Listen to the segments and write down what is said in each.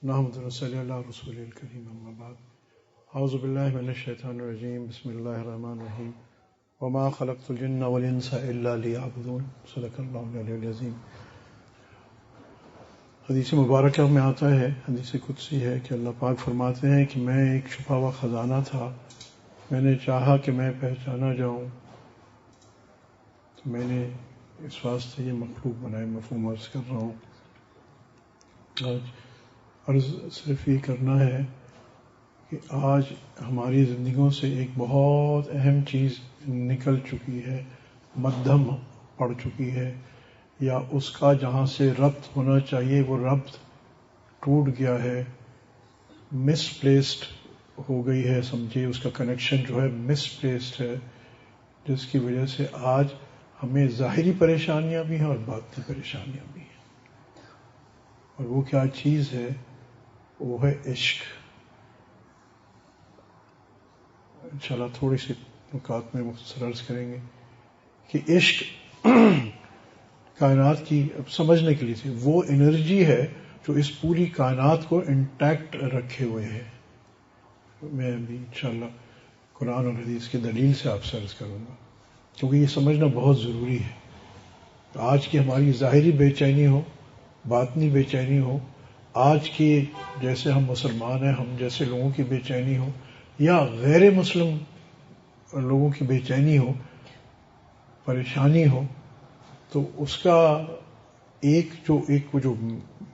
نحمد صلی اللہ رسول الکریم اما بعد اعوذ باللہ من الشیطان الرجیم بسم اللہ الرحمن الرحیم وما خلقت الجن والانس الا لیعبدون صدق اللہ العلی العظیم۔ حدیث مبارکہ میں آتا ہے، حدیث قدسی ہے کہ اللہ پاک فرماتے ہیں کہ میں ایک چھپا ہوا خزانہ تھا، میں نے چاہا کہ میں پہچانا جاؤں تو میں نے اس واسطے یہ مخلوق بنائے۔ مفہوم عرض کر رہا ہوں، آج عرض صرف یہ کرنا ہے کہ آج ہماری زندگیوں سے ایک بہت اہم چیز نکل چکی ہے، مدھم پڑ چکی ہے، یا اس کا جہاں سے ربط ہونا چاہیے وہ ربط ٹوٹ گیا ہے، مس پلیسڈ ہو گئی ہے، سمجھے اس کا کنیکشن جو ہے مس پلیسڈ ہے، جس کی وجہ سے آج ہمیں ظاہری پریشانیاں بھی ہیں اور باطنی پریشانیاں بھی ہیں۔ اور وہ کیا چیز ہے؟ وہ ہے عشق۔ انشاءاللہ تھوڑی سی نکات میں مختصر عرض کریں گے کہ عشق کائنات کی سمجھنے کے لیے تھی، وہ انرجی ہے جو اس پوری کائنات کو انٹیکٹ رکھے ہوئے ہے۔ میں ابھی انشاءاللہ قرآن اور حدیث کی دلیل سے آپ سے عرض کروں گا، کیونکہ یہ سمجھنا بہت ضروری ہے۔ آج کی ہماری ظاہری بے چینی ہو، باطنی بے چینی ہو، آج کی جیسے ہم مسلمان ہیں ہم جیسے لوگوں کی بے چینی ہو، یا غیر مسلم لوگوں کی بے چینی ہو، پریشانی ہو، تو اس کا ایک جو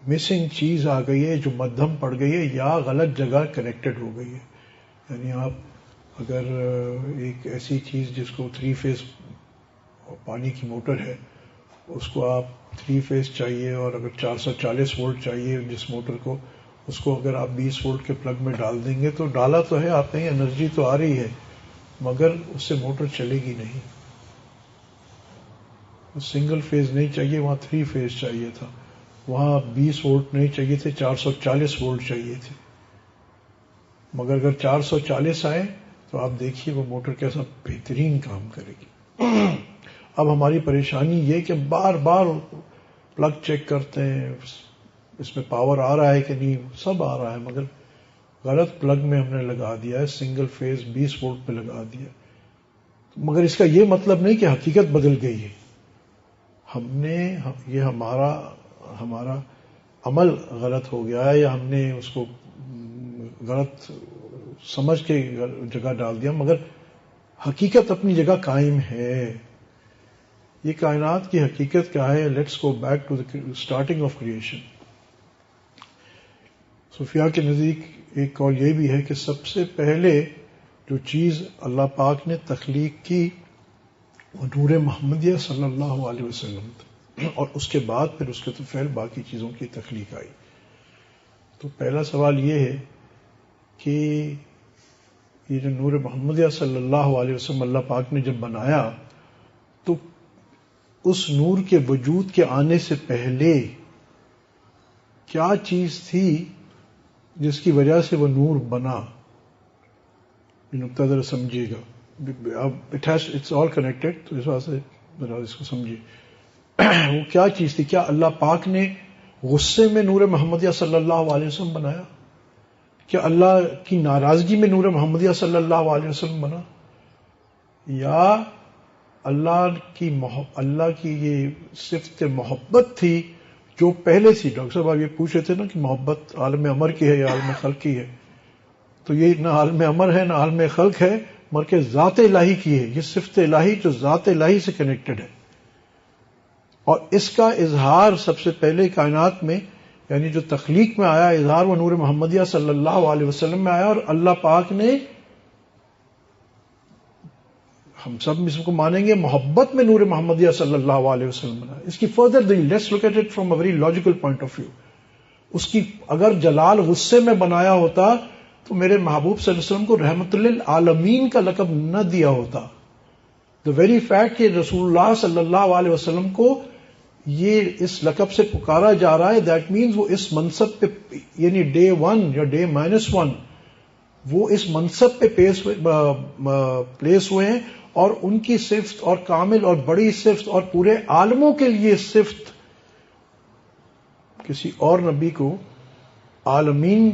مسنگ چیز آ گئی ہے، جو مدھم پڑ گئی ہے یا غلط جگہ کنیکٹڈ ہو گئی ہے۔ یعنی آپ اگر ایک ایسی چیز جس کو 3 فیز پانی کی موٹر ہے، اس کو آپ 3 فیز چاہیے، اور اگر 440 وولٹ چاہیے جس موٹر کو، اس کو اگر آپ 20 وولٹ کے پلگ میں ڈال دیں گے تو ڈالا تو ہے آپ نے، انرجی تو آ رہی ہے، مگر اس سے موٹر چلے گی نہیں۔ سنگل فیز نہیں چاہیے، وہاں 3 فیز چاہیے تھا، وہاں 20 وولٹ نہیں چاہیے تھے، 440 وولٹ چاہیے تھے۔ مگر اگر 440 آئے تو آپ دیکھیے وہ موٹر کیسا بہترین کام کرے گی۔ اب ہماری پریشانی یہ کہ بار بار پلگ چیک کرتے ہیں اس میں پاور آ رہا ہے کہ نہیں، سب آ رہا ہے، مگر غلط پلگ میں ہم نے لگا دیا ہے، سنگل فیز 20 وولٹ پہ لگا دیا۔ مگر اس کا یہ مطلب نہیں کہ حقیقت بدل گئی ہے، یہ ہمارا عمل غلط ہو گیا ہے، یا ہم نے اس کو غلط سمجھ کے جگہ ڈال دیا، مگر حقیقت اپنی جگہ قائم ہے۔ یہ کائنات کی حقیقت کیا ہے؟ Let's go back to the starting of creation. صوفیاء کے نزدیک ایک قول یہ بھی ہے کہ سب سے پہلے جو چیز اللہ پاک نے تخلیق کی وہ نور محمدیہ صلی اللہ علیہ وسلم تھا، اور اس کے بعد پھر اس کے فعل باقی چیزوں کی تخلیق آئی۔ تو پہلا سوال یہ ہے کہ یہ جو نور محمدیہ صلی اللہ علیہ وسلم اللہ پاک نے جب بنایا تو اس نور کے وجود کے آنے سے پہلے کیا چیز تھی جس کی وجہ سے وہ نور بنا؟ یہ نقطہ ذرا سمجھیے گا، اٹس آل کنیکٹڈ، تو اس واسطے ذرا اس کو سمجھیے۔ وہ کیا چیز تھی؟ کیا اللہ پاک نے غصے میں نور محمدیہ صلی اللہ علیہ وسلم بنایا؟ کیا اللہ کی ناراضگی میں نور محمدیہ صلی اللہ علیہ وسلم بنا؟ یا اللہ کی یہ صفت محبت تھی جو پہلے تھی؟ ڈاکٹر صاحب آپ یہ پوچھ رہے تھے نا کہ محبت عالم امر کی ہے یا عالم خلق کی ہے، تو یہ نہ عالم امر ہے نہ عالم خلق ہے، بلکہ ذات الہی کی ہے۔ یہ صفت الہی جو ذات الہی سے کنیکٹڈ ہے، اور اس کا اظہار سب سے پہلے کائنات میں، یعنی جو تخلیق میں آیا، اظہار وہ نور محمدیہ صلی اللہ علیہ وسلم میں آیا، اور اللہ پاک نے، ہم سب اس کو مانیں گے، محبت میں نور محمدیہ صلی اللہ علیہ وسلم بنایا۔ اس کی فردر دلیل، let's look at it from a very logical point of view. اس کی اگر جلال غصے میں بنایا ہوتا تو میرے محبوب صلی اللہ علیہ وسلم کو رحمت للعالمین کا لقب نہ دیا ہوتا۔ دا ویری فیکٹ کہ رسول اللہ صلی اللہ علیہ وسلم کو یہ اس لقب سے پکارا جا رہا ہے، دیٹ مینز وہ اس منصب پہ، یعنی ڈے 1 یا ڈے -1 وہ اس منصب پہ پلیس ہوئے ہیں، اور ان کی صفت اور کامل اور بڑی صفت اور پورے عالموں کے لیے صفت کسی اور نبی کو عالمین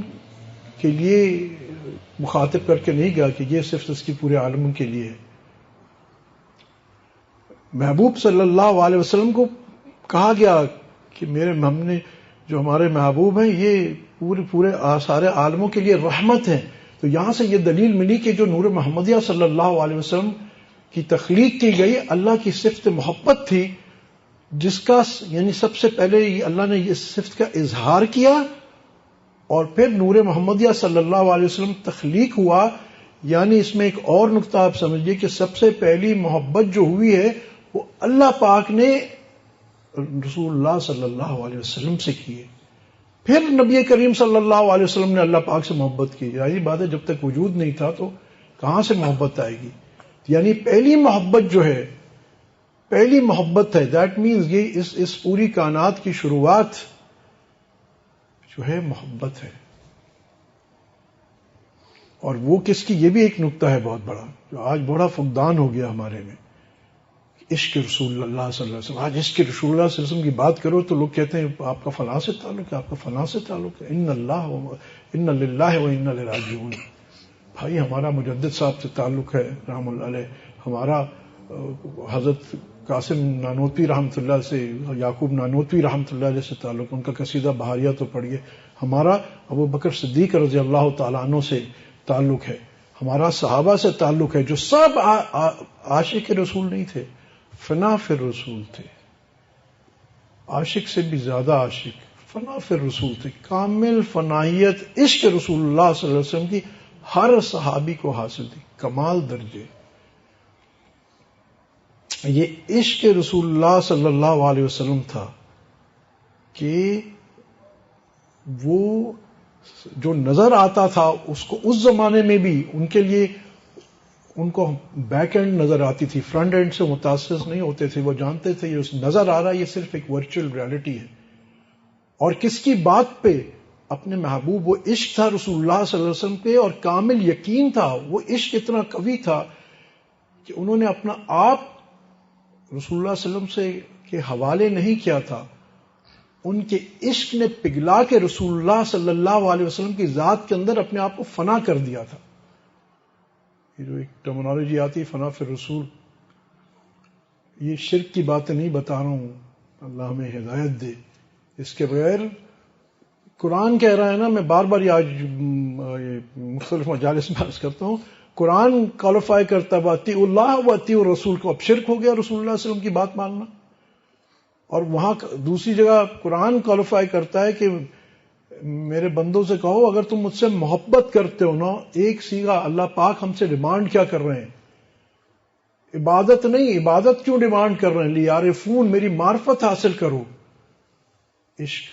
کے لیے مخاطب کر کے نہیں گیا کہ یہ صرف اس کی پورے عالم کے لیے ہے. محبوب صلی اللہ علیہ وسلم کو کہا گیا کہ میرے ہم نے جو ہمارے محبوب ہیں یہ پورے سارے عالموں کے لیے رحمت ہیں. تو یہاں سے یہ دلیل ملی کہ جو نور محمدیہ صلی اللہ علیہ وسلم کی تخلیق کی گئی اللہ کی صفت محبت تھی، جس کا یعنی سب سے پہلے اللہ نے اس صفت کا اظہار کیا اور پھر نور محمدیہ صلی اللہ علیہ وسلم تخلیق ہوا. یعنی اس میں ایک اور نقطہ آپ سمجھیے کہ سب سے پہلی محبت جو ہوئی ہے وہ اللہ پاک نے رسول اللہ صلی اللہ علیہ وسلم سے کی ہے. پھر نبی کریم صلی اللہ علیہ وسلم نے اللہ پاک سے محبت کی. یہی بات ہے، جب تک وجود نہیں تھا تو کہاں سے محبت آئے گی؟ یعنی پہلی محبت جو ہے، پہلی محبت ہے. دیٹ مینز یہ اس پوری کائنات کی شروعات جو ہے محبت ہے. اور وہ کس کی؟ یہ بھی ایک نقطہ ہے بہت بڑا جو آج بڑا فقدان ہو گیا ہمارے میں. عشق رسول اللہ صلی اللہ علیہ وسلم. آج عشق رسول اللہ صلی اللہ علیہ وسلم کی بات کرو تو لوگ کہتے ہیں آپ کا فلاں سے تعلق ہے، آپ کا فلاں سے تعلق ہے. ان للہ و انا الیہ راجعون. بھائی ہمارا مجدد صاحب سے تعلق ہے رحم اللہ علیہ، ہمارا حضرت قاسم نانوتوی رحمۃ اللہ سے، یعقوب نانوتوی رحمۃ اللہ علیہ سے تعلق، ان کا قصیدہ بہاریہ تو پڑھیے. ہمارا ابو بکر صدیق رضی اللہ تعالیٰ عنہ سے تعلق ہے، ہمارا صحابہ سے تعلق ہے جو سب عاشق رسول نہیں تھے، فنا فی الرسول تھے. عاشق سے بھی زیادہ عاشق فنا فی الرسول تھے. کامل فنائیت عشق رسول اللہ صلی اللہ علیہ وسلم کی ہر صحابی کو حاصل تھی، کمال درجے. یہ عشق رسول اللہ صلی اللہ علیہ وسلم تھا کہ وہ جو نظر آتا تھا اس کو اس زمانے میں بھی ان کے لیے ان کو بیک اینڈ نظر آتی تھی، فرنٹ اینڈ سے متاثر نہیں ہوتے تھے. وہ جانتے تھے یہ نظر آ رہا ہے، یہ صرف ایک ورچوئل ریالٹی ہے. اور کس کی بات پہ؟ اپنے محبوب. وہ عشق تھا رسول اللہ صلی اللہ علیہ وسلم پہ اور کامل یقین تھا. وہ عشق اتنا قوی تھا کہ انہوں نے اپنا آپ رسول اللہ صلی اللہ علیہ وسلم سے کے حوالے نہیں کیا تھا. ان کے عشق نے پگھلا کے رسول اللہ صلی اللہ علیہ وسلم کی ذات کے اندر اپنے آپ کو فنا کر دیا تھا. یہ جو ایک ٹرمنالوجی آتی ہے فنا فی الرسول، یہ شرک کی باتیں نہیں بتا رہا ہوں، اللہ ہمیں ہدایت دے. اس کے بغیر قرآن کہہ رہا ہے نا، میں بار بار یہ آج مختلف مجالس میں عرض کرتا ہوں، قرآن کوالیفائی کرتا ہے اطیعوا اللہ و اطیعوا الرسول کو. اب شرک ہو گیا رسول اللہ صلی اللہ علیہ وسلم کی بات ماننا. اور وہاں دوسری جگہ قرآن کوالیفائی کرتا ہے کہ میرے بندوں سے کہو اگر تم مجھ سے محبت کرتے ہو نا. ایک سیگا اللہ پاک ہم سے ڈیمانڈ کیا کر رہے ہیں؟ عبادت نہیں. عبادت کیوں ڈیمانڈ کر رہے ہیں؟ لیعرفون، میری معرفت حاصل کرو. عشق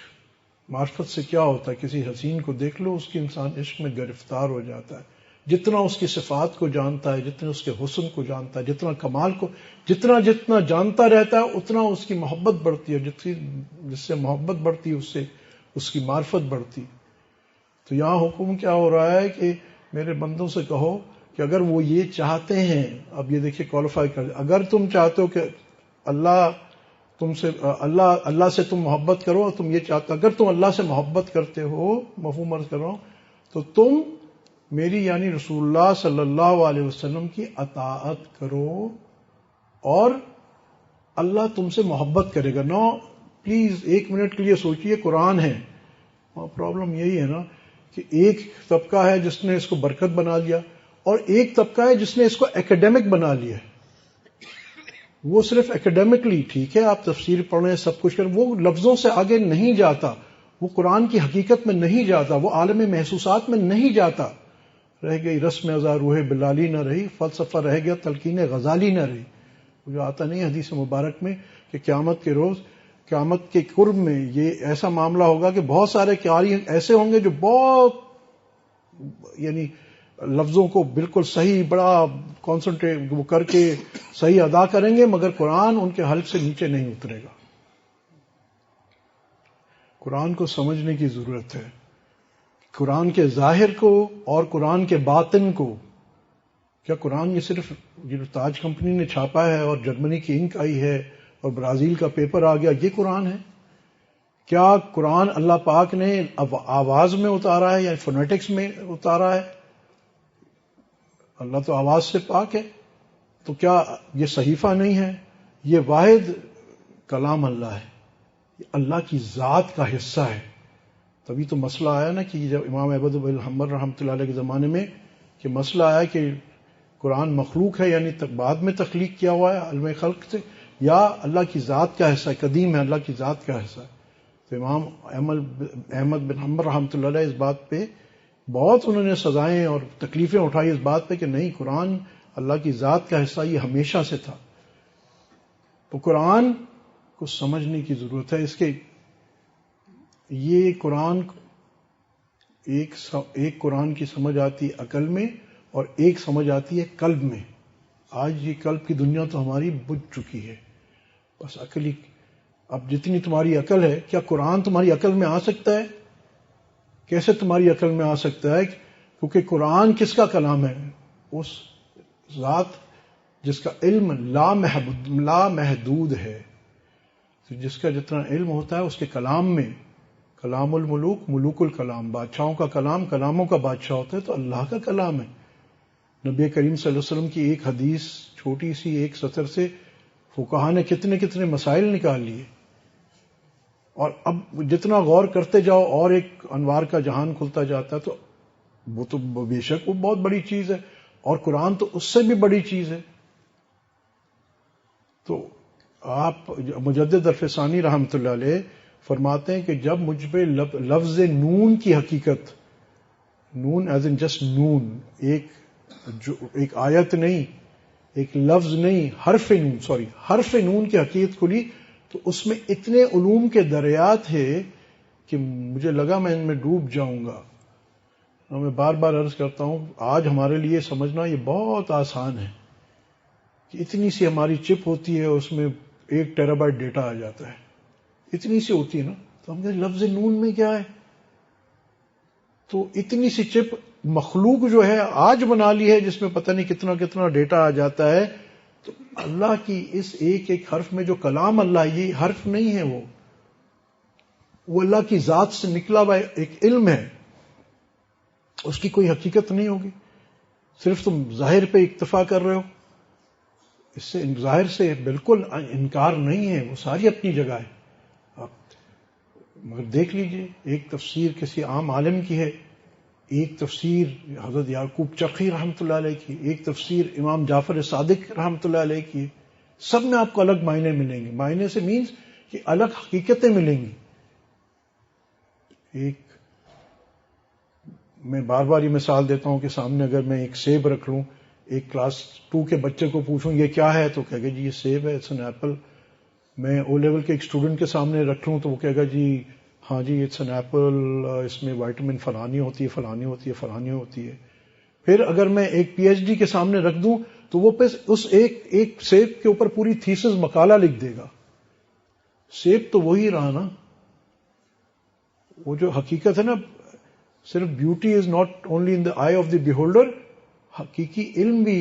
معرفت سے کیا ہوتا ہے؟ کسی حسین کو دیکھ لو، اس کی انسان عشق میں گرفتار ہو جاتا ہے. جتنا اس کی صفات کو جانتا ہے، جتنا اس کے حسن کو جانتا ہے، جتنا کمال کو جتنا جانتا رہتا ہے، اتنا اس کی محبت بڑھتی ہے. جس سے محبت بڑھتی ہے اس سے اس کی معرفت بڑھتی. تو یہاں حکم کیا ہو رہا ہے کہ میرے بندوں سے کہو کہ اگر وہ یہ چاہتے ہیں، اب یہ دیکھیے کوالیفائی کر، اگر تم چاہتے ہو کہ اللہ سے تم محبت کرو، اور تم یہ چاہتے ہو اگر تم اللہ سے محبت کرتے ہو، مفہوم عرض کر رہا ہوں، تو تم میری یعنی رسول اللہ صلی اللہ علیہ وسلم کی اطاعت کرو اور اللہ تم سے محبت کرے گا. نو پلیز ایک منٹ کے لیے سوچئے، قرآن ہے. پرابلم یہی ہے نا کہ ایک طبقہ ہے جس نے اس کو برکت بنا لیا اور ایک طبقہ ہے جس نے اس کو ایکیڈیمک بنا لیا. وہ صرف ایکیڈیمکلی ٹھیک ہے، آپ تفسیر پڑھیں سب کچھ کریں، وہ لفظوں سے آگے نہیں جاتا، وہ قرآن کی حقیقت میں نہیں جاتا، وہ عالم محسوسات میں نہیں جاتا. رہ گئی رسم ازا روح بلالی نہ رہی، فلسفہ رہ گیا تلقین غزالی نہ رہی. وہ جو آتا نہیں حدیث مبارک میں کہ قیامت کے روز، قیامت کے قرب میں یہ ایسا معاملہ ہوگا کہ بہت سارے قاری ایسے ہوں گے جو بہت یعنی لفظوں کو بالکل صحیح بڑا کانسنٹریٹ وہ کر کے صحیح ادا کریں گے، مگر قرآن ان کے حلق سے نیچے نہیں اترے گا. قرآن کو سمجھنے کی ضرورت ہے، قرآن کے ظاہر کو اور قرآن کے باطن کو. کیا قرآن یہ صرف جو تاج کمپنی نے چھاپا ہے اور جرمنی کی انک آئی ہے اور برازیل کا پیپر آ گیا، یہ قرآن ہے؟ کیا قرآن اللہ پاک نے آواز میں اتارا ہے یا فونیٹکس میں اتارا ہے؟ اللہ تو آواز سے پاک ہے، تو کیا یہ صحیفہ نہیں ہے؟ یہ واحد کلام اللہ ہے، یہ اللہ کی ذات کا حصہ ہے۔ تبھی تو مسئلہ آیا نا کہ جب امام احمد بن حنبل رحمۃ اللہ علیہ کے زمانے میں کہ مسئلہ آیا کہ قرآن مخلوق ہے، یعنی بعد میں تخلیق کیا ہوا ہے علم خلق سے، یا اللہ کی ذات کا حصہ ہے، قدیم ہے، اللہ کی ذات کا حصہ ہے۔ تو امام احمد بن حنبل رحمۃ اللہ علیہ اس بات پہ بہت انہوں نے سزائیں اور تکلیفیں اٹھائی اس بات پہ کہ نہیں، قرآن اللہ کی ذات کا حصہ یہ ہمیشہ سے تھا۔ تو قرآن کو سمجھنے کی ضرورت ہے، اس کے یہ قرآن ایک قرآن کی سمجھ آتی ہے عقل میں اور ایک سمجھ آتی ہے قلب میں۔ آج یہ قلب کی دنیا تو ہماری بجھ چکی ہے، بس عقل ہی۔ اب جتنی تمہاری عقل ہے، کیا قرآن تمہاری عقل میں آ سکتا ہے؟ کیسے تمہاری عقل میں آ سکتا ہے؟ کیونکہ قرآن کس کا کلام ہے؟ اس ذات جس کا علم لا محدود ہے، جس کا جتنا علم ہوتا ہے اس کے کلام میں، کلام الملوک ملوک الکلام، بادشاہوں کا کلام کلاموں کا بادشاہ ہوتا ہے، تو اللہ کا کلام ہے۔ نبی کریم صلی اللہ علیہ وسلم کی ایک حدیث چھوٹی سی ایک سطر سے فقہا نے کتنے کتنے مسائل نکال لیے، اور اب جتنا غور کرتے جاؤ اور ایک انوار کا جہان کھلتا جاتا ہے، تو وہ تو بے شک وہ بہت بڑی چیز ہے، اور قرآن تو اس سے بھی بڑی چیز ہے۔ تو آپ مجدد الفسانی رحمۃ اللہ علیہ فرماتے ہیں کہ جب مجھ پہ لفظ نون کی حقیقت، نون ایز ان جسٹ نون، ایک آیت نہیں، ایک لفظ نہیں، حرف نون کی حقیقت کھلی، تو اس میں اتنے علوم کے دریات تھے کہ مجھے لگا میں ان میں ڈوب جاؤں گا۔ اور میں بار بار عرض کرتا ہوں، آج ہمارے لیے سمجھنا یہ بہت آسان ہے کہ اتنی سی ہماری چپ ہوتی ہے، اس میں 1 ٹیرا بائٹ ڈیٹا آ جاتا ہے، اتنی سی ہوتی ہے نا، تو ہم کہتے ہیں لفظ نون میں کیا ہے؟ تو اتنی سی چپ مخلوق جو ہے آج بنا لی ہے، جس میں پتہ نہیں کتنا کتنا ڈیٹا آ جاتا ہے۔ تو اللہ کی اس ایک ایک حرف میں جو کلام اللہ، یہ حرف نہیں ہے، وہ اللہ کی ذات سے نکلا ہوا ایک علم ہے، اس کی کوئی حقیقت نہیں ہوگی، صرف تم ظاہر پہ اکتفا کر رہے ہو۔ اس سے ظاہر سے بالکل انکار نہیں ہے، وہ ساری اپنی جگہ ہے، مگر دیکھ لیجئے، ایک تفسیر کسی عام عالم کی ہے، ایک تفسیر حضرت یعقوب چرخی رحمۃ اللہ علیہ کی، ایک تفسیر امام جعفر صادق رحمۃ اللہ علیہ کی، سب میں آپ کو الگ معنی ملیں گے۔ معنی سے مینز کہ الگ حقیقتیں ملیں گی۔ میں بار بار یہ مثال دیتا ہوں کہ سامنے اگر میں ایک سیب رکھ لوں، ایک کلاس 2 کے بچے کو پوچھوں یہ کیا ہے، تو کہے گا جی یہ سیب ہے، اٹس این ایپل۔ میں او لیول کے ایک اسٹوڈنٹ کے سامنے رکھ لوں تو وہ کہے گا جی ہاں جی اٹس این ایپل، اس میں وائٹامن فلانی ہوتی ہے، فلانی ہوتی ہے، فلانی ہوتی ہے۔ پھر اگر میں ایک پی ایچ ڈی کے سامنے رکھ دوں تو وہ اس ایک سیب کے اوپر پوری تھیسس مقالہ لکھ دے گا۔ سیب تو وہی رہا نا، وہ جو حقیقت ہے نا، صرف beauty is not only in the I of the بیہولڈر، حقیقی علم بھی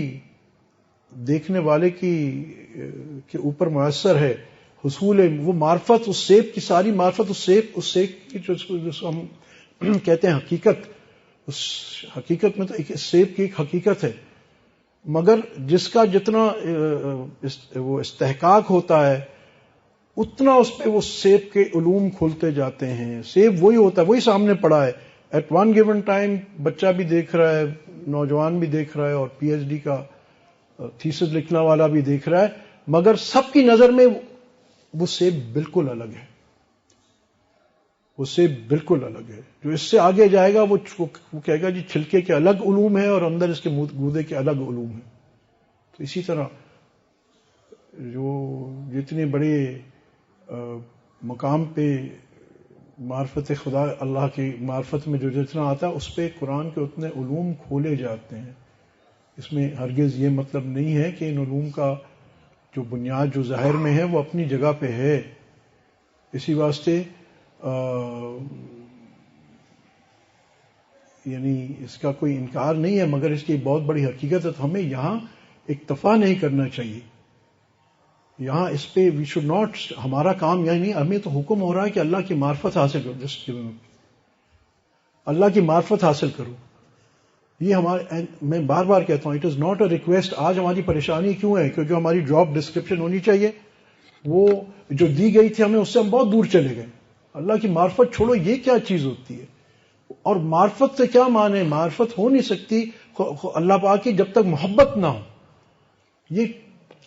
دیکھنے والے کے اوپر میسر ہے، حصول ہے، وہ معرفت، اس سیب کی ساری معرفت، اس سیب کی جو ہم کہتے ہیں حقیقت، اس حقیقت میں تو ایک سیب کی ایک حقیقت ہے، مگر جس کا جتنا وہ استحقاق ہوتا ہے اتنا اس پہ وہ سیب کے علوم کھلتے جاتے ہیں۔ سیب وہی ہوتا ہے، وہی سامنے پڑا ہے، ایٹ ون گیون ٹائم بچہ بھی دیکھ رہا ہے، نوجوان بھی دیکھ رہا ہے، اور پی ایچ ڈی کا تھیسس لکھنے والا بھی دیکھ رہا ہے، مگر سب کی نظر میں وہ سیب بالکل الگ ہے، وہ سیب بالکل الگ ہے۔ جو اس سے آگے جائے گا وہ کہے گا جی چھلکے کے الگ علوم ہیں اور اندر اس کے گودے کے الگ علوم ہیں۔ تو اسی طرح جو جتنے بڑے مقام پہ معرفت خدا، اللہ کی معرفت میں جو جتنا آتا ہے، اس پہ قرآن کے اتنے علوم کھولے جاتے ہیں۔ اس میں ہرگز یہ مطلب نہیں ہے کہ ان علوم کا جو بنیاد جو ظاہر میں ہے وہ اپنی جگہ پہ ہے، اسی واسطے یعنی اس کا کوئی انکار نہیں ہے، مگر اس کی بہت بڑی حقیقت ہے، تو ہمیں یہاں اکتفا نہیں کرنا چاہیے، یہاں اس پہ وی شوڈ ناٹ، ہمارا کام یہی نہیں، ہمیں تو حکم ہو رہا ہے کہ اللہ کی معرفت حاصل کرو، جس اللہ کی معرفت حاصل کرو. یہ ہمارے، میں بار بار کہتا ہوں، it is not a request. آج ہماری پریشانی کیوں ہے کہ جو ہماری جاب ڈسکرپشن ہونی چاہیے وہ جو دی گئی تھی ہمیں، اس سے ہم بہت دور چلے گئے. اللہ کی معرفت چھوڑو، یہ کیا چیز ہوتی ہے؟ اور معرفت سے کیا مانے؟ معرفت ہو نہیں سکتی اللہ پاک کی جب تک محبت نہ ہو. یہ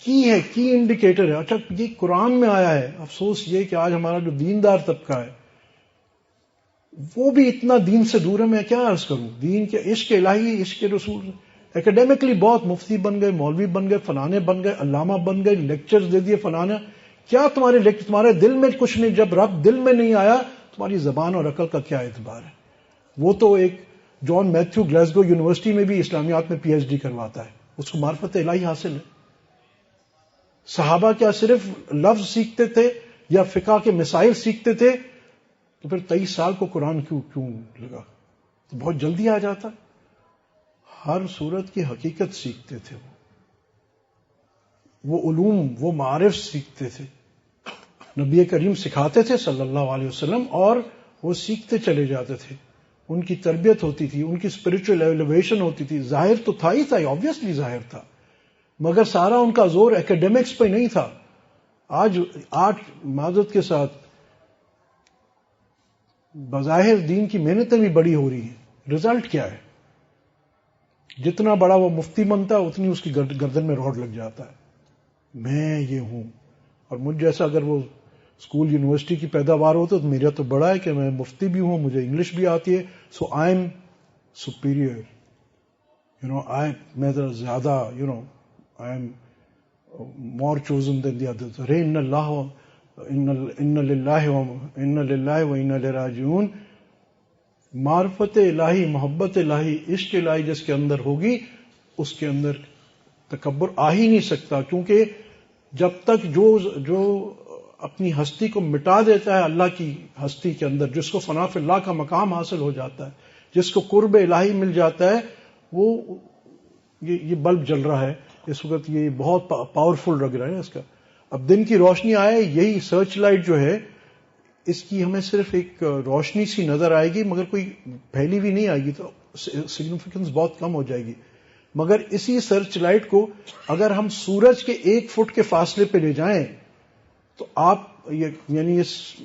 کی ہے، کی انڈیکیٹر ہے. اچھا یہ قرآن میں آیا ہے. افسوس یہ کہ آج ہمارا جو دیندار طبقہ ہے وہ بھی اتنا دین سے دور ہے. میں کیا عرض کروں، دین کے عشق الہی، عشق رسول. اکیڈیمکلی بہت مفتی بن گئے، مولوی بن گئے، فلانے بن گئے، علامہ بن گئے، لیکچرز دے دیے فلانا. کیا تمہارے لیکچر، تمہارے دل میں کچھ نہیں. جب رب دل میں نہیں آیا تمہاری زبان اور عقل کا کیا اعتبار ہے؟ وہ تو ایک جان میتھیو گلاسگو یونیورسٹی میں بھی اسلامیات میں پی ایچ ڈی کرواتا ہے، اس کو معرفت الہی حاصل ہے. صحابہ کیا صرف لفظ سیکھتے تھے یا فقہ کے مسائل سیکھتے تھے؟ تو پھر 23 سال کو قرآن کیوں لگا؟ تو بہت جلدی آ جاتا. ہر صورت کی حقیقت سیکھتے تھے، وہ علوم، وہ معارف سیکھتے تھے. نبی کریم سکھاتے تھے صلی اللہ علیہ وسلم اور وہ سیکھتے چلے جاتے تھے. ان کی تربیت ہوتی تھی، ان کی اسپرچل ایلیویشن ہوتی تھی. ظاہر تو تھا ہی تھا، آبویسلی ظاہر تھا، مگر سارا ان کا زور ایکیڈیمکس پہ نہیں تھا. آج معذرت کے ساتھ بظاہر دین کی محنتیں بھی بڑی ہو رہی ہیں، رزلٹ کیا ہے؟ جتنا بڑا وہ مفتی بنتا ہے اتنی اس کی گردن میں روڈ لگ جاتا ہے. میں یہ ہوں، اور مجھ جیسا اگر وہ اسکول یونیورسٹی کی پیداوار ہوتا تو میرا تو بڑا ہے کہ میں مفتی بھی ہوں، مجھے انگلش بھی آتی ہے، سو آئی ایم سپیریئر، میں ذرا زیادہ I am more chosen then the others. ارے ان للہ و انا الیہ راجعون. معرفت الہی، محبت الہی، عشق الہی جس کے اندر ہوگی اس کے اندر تکبر آ ہی نہیں سکتا. کیونکہ جب تک جو اپنی ہستی کو مٹا دیتا ہے اللہ کی ہستی کے اندر، جس کو فنا فی اللہ کا مقام حاصل ہو جاتا ہے، جس کو قرب الہی مل جاتا ہے، وہ یہ بلب جل رہا ہے اس وقت، یہ بہت پاورفل لگ رہا ہے اس کا. اب دن کی روشنی آئے، یہی سرچ لائٹ جو ہے اس کی ہمیں صرف ایک روشنی سی نظر آئے گی، مگر کوئی پھیلی بھی نہیں آئے گی، تو سگنیفیکنس بہت کم ہو جائے گی. مگر اسی سرچ لائٹ کو اگر ہم سورج کے 1 فٹ کے فاصلے پہ لے جائیں تو آپ یہ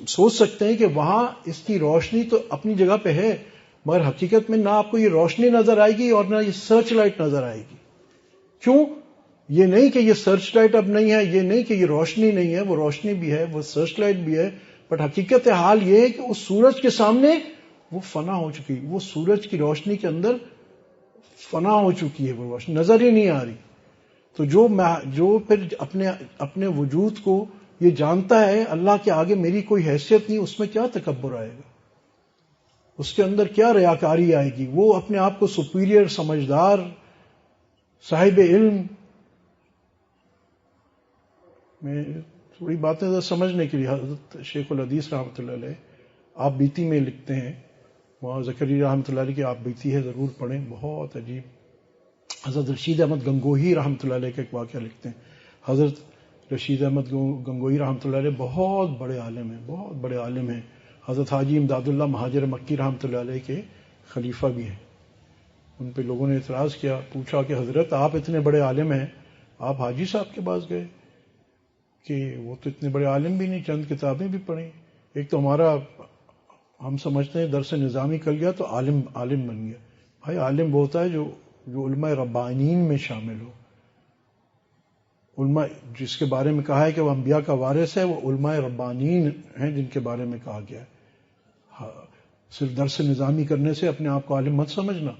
سوچ سکتے ہیں کہ وہاں اس کی روشنی تو اپنی جگہ پہ ہے، مگر حقیقت میں نہ آپ کو یہ روشنی نظر آئے گی اور نہ یہ سرچ لائٹ نظر آئے گی. کیوں؟ یہ نہیں کہ یہ سرچ لائٹ اب نہیں ہے، یہ نہیں کہ یہ روشنی نہیں ہے، وہ روشنی بھی ہے، وہ سرچ لائٹ بھی ہے، بٹ حقیقت حال یہ ہے کہ اس سورج کے سامنے وہ فنا ہو چکی، وہ سورج کی روشنی کے اندر فنا ہو چکی ہے، وہ روشنی نظر ہی نہیں آ رہی. تو جو پھر اپنے وجود کو یہ جانتا ہے اللہ کے آگے میری کوئی حیثیت نہیں، اس میں کیا تکبر آئے گا؟ اس کے اندر کیا ریاکاری آئے گی؟ وہ اپنے آپ کو سپیریئر، سمجھدار، صاحب علم. میں تھوڑی باتیں سمجھنے کے لیے حضرت شیخ الحدیث رحمۃ اللہ علیہ آپ بیتی میں لکھتے ہیں، وہاں زکریا رحمۃ اللہ علیہ کی آپ بیتی ہے، ضرور پڑھیں، بہت عجیب. حضرت رشید احمد گنگوہی رحمۃ اللہ علیہ کا ایک واقعہ لکھتے ہیں. حضرت رشید احمد گنگوہی رحمۃ اللہ علیہ بہت بڑے عالم ہیں، بہت بڑے عالم ہیں. حضرت حاجی امداد اللہ مہاجر مکی رحمۃ اللہ علیہ کے خلیفہ بھی ہیں. ان پہ لوگوں نے اعتراض کیا، پوچھا کہ حضرت آپ اتنے بڑے عالم ہیں، آپ حاجی صاحب کے پاس گئے؟ کہ وہ تو اتنے بڑے عالم بھی نہیں، چند کتابیں بھی پڑھیں. ایک تو ہمارا ہم سمجھتے ہیں درس نظامی کر گیا تو عالم بن گیا. بھائی عالم وہ ہوتا ہے جو علماء ربانین میں شامل ہو. علماء جس کے بارے میں کہا ہے کہ وہ انبیاء کا وارث ہے، وہ علماء ربانین ہیں جن کے بارے میں کہا گیا ہے. صرف درس نظامی کرنے سے اپنے آپ کو عالم مت سمجھنا.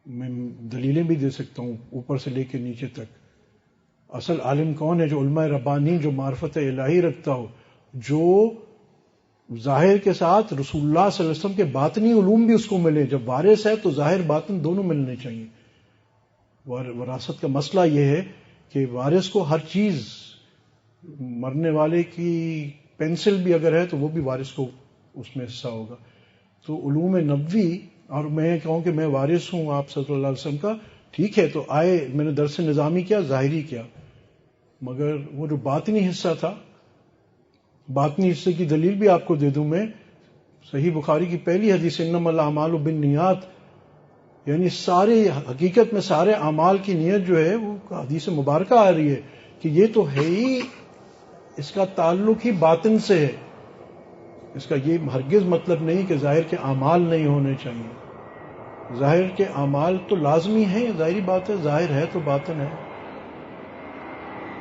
میں دلیلیں بھی دے سکتا ہوں اوپر سے لے کے نیچے تک. اصل عالم کون ہے؟ جو علماء ربانی، جو معرفت الہی رکھتا ہو، جو ظاہر کے ساتھ رسول اللہ صلی اللہ علیہ وسلم کے باطنی علوم بھی اس کو ملے. جب وارث ہے تو ظاہر باطن دونوں ملنے چاہیے. وراثت کا مسئلہ یہ ہے کہ وارث کو ہر چیز، مرنے والے کی پینسل بھی اگر ہے تو وہ بھی وارث کو اس میں حصہ ہوگا. تو علوم نبوی، اور میں کہوں کہ میں وارث ہوں آپ صلی اللہ علیہ وسلم کا، ٹھیک ہے، تو آئے میں نے درس نظامی کیا، ظاہری کیا، مگر وہ جو باطنی حصہ تھا، باطنی حصے کی دلیل بھی آپ کو دے دوں میں، صحیح بخاری کی پہلی حدیث انما الاعمال بالنیات، یعنی سارے حقیقت میں سارے اعمال کی نیت جو ہے وہ حدیث مبارکہ آ رہی ہے کہ یہ تو ہے ہی، اس کا تعلق ہی باطن سے ہے. اس کا یہ ہرگز مطلب نہیں کہ ظاہر کے اعمال نہیں ہونے چاہیے. ظاہر کے اعمال تو لازمی ہیں، ظاہری بات ہے، ظاہر ہے تو باطن ہے.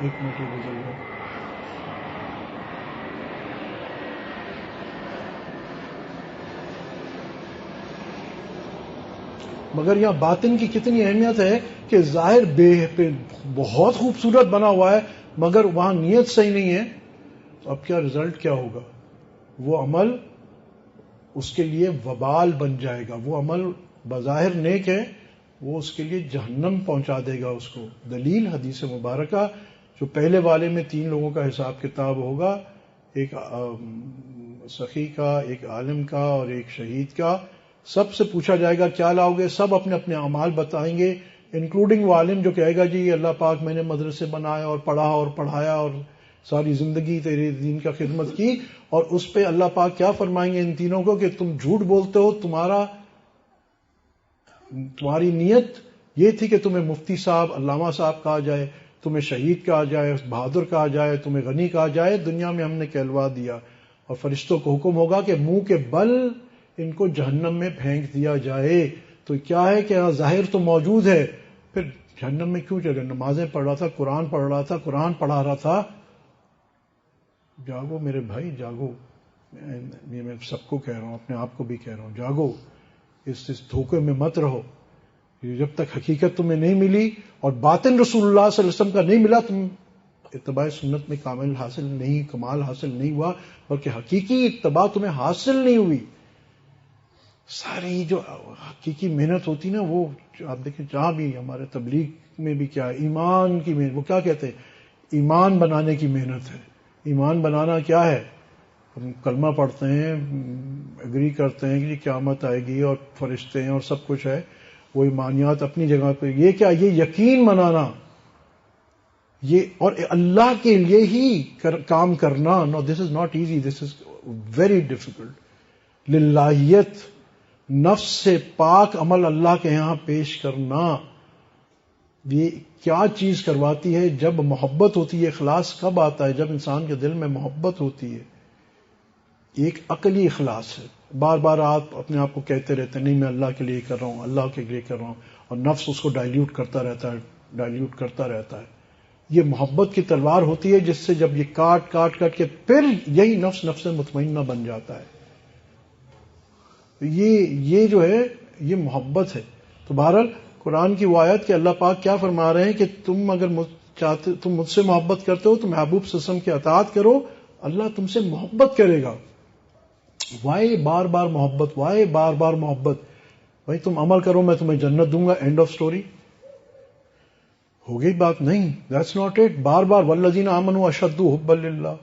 ایک منٹ گزر گیا. مگر یہاں باطن کی کتنی اہمیت ہے کہ ظاہر بہت خوبصورت بنا ہوا ہے مگر وہاں نیت صحیح نہیں ہے، تو اب کیا رزلٹ کیا ہوگا؟ وہ عمل اس کے لیے وبال بن جائے گا. وہ عمل بظاہر نیک ہے، وہ اس کے لیے جہنم پہنچا دے گا اس کو. دلیل حدیث مبارکہ، جو پہلے والے میں 3 لوگوں کا حساب کتاب ہوگا، ایک سخی کا، ایک عالم کا اور ایک شہید کا. سب سے پوچھا جائے گا کیا لاؤ گے، سب اپنے اپنے اعمال بتائیں گے، انکلوڈنگ وہ عالم جو کہے گا جی اللہ پاک میں نے مدرسے بنایا اور پڑھا اور پڑھایا اور ساری زندگی تیرے دین کا خدمت کی. اور اس پہ اللہ پاک کیا فرمائیں گے ان تینوں کو کہ تم جھوٹ بولتے ہو، تمہاری نیت یہ تھی کہ تمہیں مفتی صاحب، علامہ صاحب کہا جائے، تمہیں شہید کہا جائے، بہادر کہا جائے، تمہیں غنی کہا جائے، دنیا میں ہم نے کہلوا دیا. اور فرشتوں کو حکم ہوگا کہ منہ کے بل ان کو جہنم میں پھینک دیا جائے. تو کیا ہے کہ ظاہر تو موجود ہے، پھر جہنم میں کیوں چلے؟ نمازیں پڑھ رہا تھا، قرآن پڑھ رہا تھا، قرآن پڑھا رہا تھا. جاگو میرے بھائی، جاگو. یہ میں سب کو کہہ رہا ہوں، اپنے آپ کو بھی کہہ رہا ہوں، جاگو. اس دھوکے میں مت رہو. جب تک حقیقت تمہیں نہیں ملی اور باطن رسول اللہ صلی اللہ علیہ وسلم کا نہیں ملا، تم اتباع سنت میں کمال حاصل نہیں ہوا، بلکہ حقیقی اتباع تمہیں حاصل نہیں ہوئی. ساری جو حقیقی محنت ہوتی نا، وہ آپ دیکھیں جہاں بھی ہمارے تبلیغ میں بھی کیا ہے، ایمان کی محنت. وہ کیا کہتے ہیں؟ ایمان بنانے کی محنت ہے. ایمان بنانا کیا ہے؟ ہم کلمہ پڑھتے ہیں، اگری کرتے ہیں کہ قیامت آئے گی اور فرشتے ہیں اور سب کچھ ہے، وہ ایمانیات اپنی جگہ پہ. یہ کیا؟ یہ یقین بنانا، یہ اور اللہ کے لیے ہی کام کرنا. No this is not easy, this is very difficult. للہیت، نفس سے پاک عمل اللہ کے یہاں پیش کرنا، یہ کیا چیز کرواتی ہے؟ جب محبت ہوتی ہے. اخلاص کب آتا ہے؟ جب انسان کے دل میں محبت ہوتی ہے. ایک عقلی اخلاص ہے. بار بار آپ اپنے آپ کو کہتے رہتے ہیں نہیں میں اللہ کے لیے کر رہا ہوں، اللہ کے لیے کر رہا ہوں، اور نفس اس کو ڈائلیوٹ کرتا رہتا ہے. یہ محبت کی تلوار ہوتی ہے جس سے جب یہ کاٹ کے پھر یہی نفس مطمئنہ بن جاتا ہے. یہ جو ہے یہ محبت ہے. تو بہرحال قرآن کی وہ آیت کہ اللہ پاک کیا فرما رہے ہیں کہ تم اگر تم مجھ سے محبت کرتے ہو تو محبوب صلی اللہ علیہ وسلم کی اطاعت کرو، اللہ تم سے محبت کرے گا. وائے بار بار محبت؟ بھائی تم عمل کرو میں تمہیں جنت دوں گا، اینڈ آف سٹوری. ہو گئی بات؟ نہیں، دیٹس ناٹ اٹ. بار والذین آمنوا اشد حبا للہ.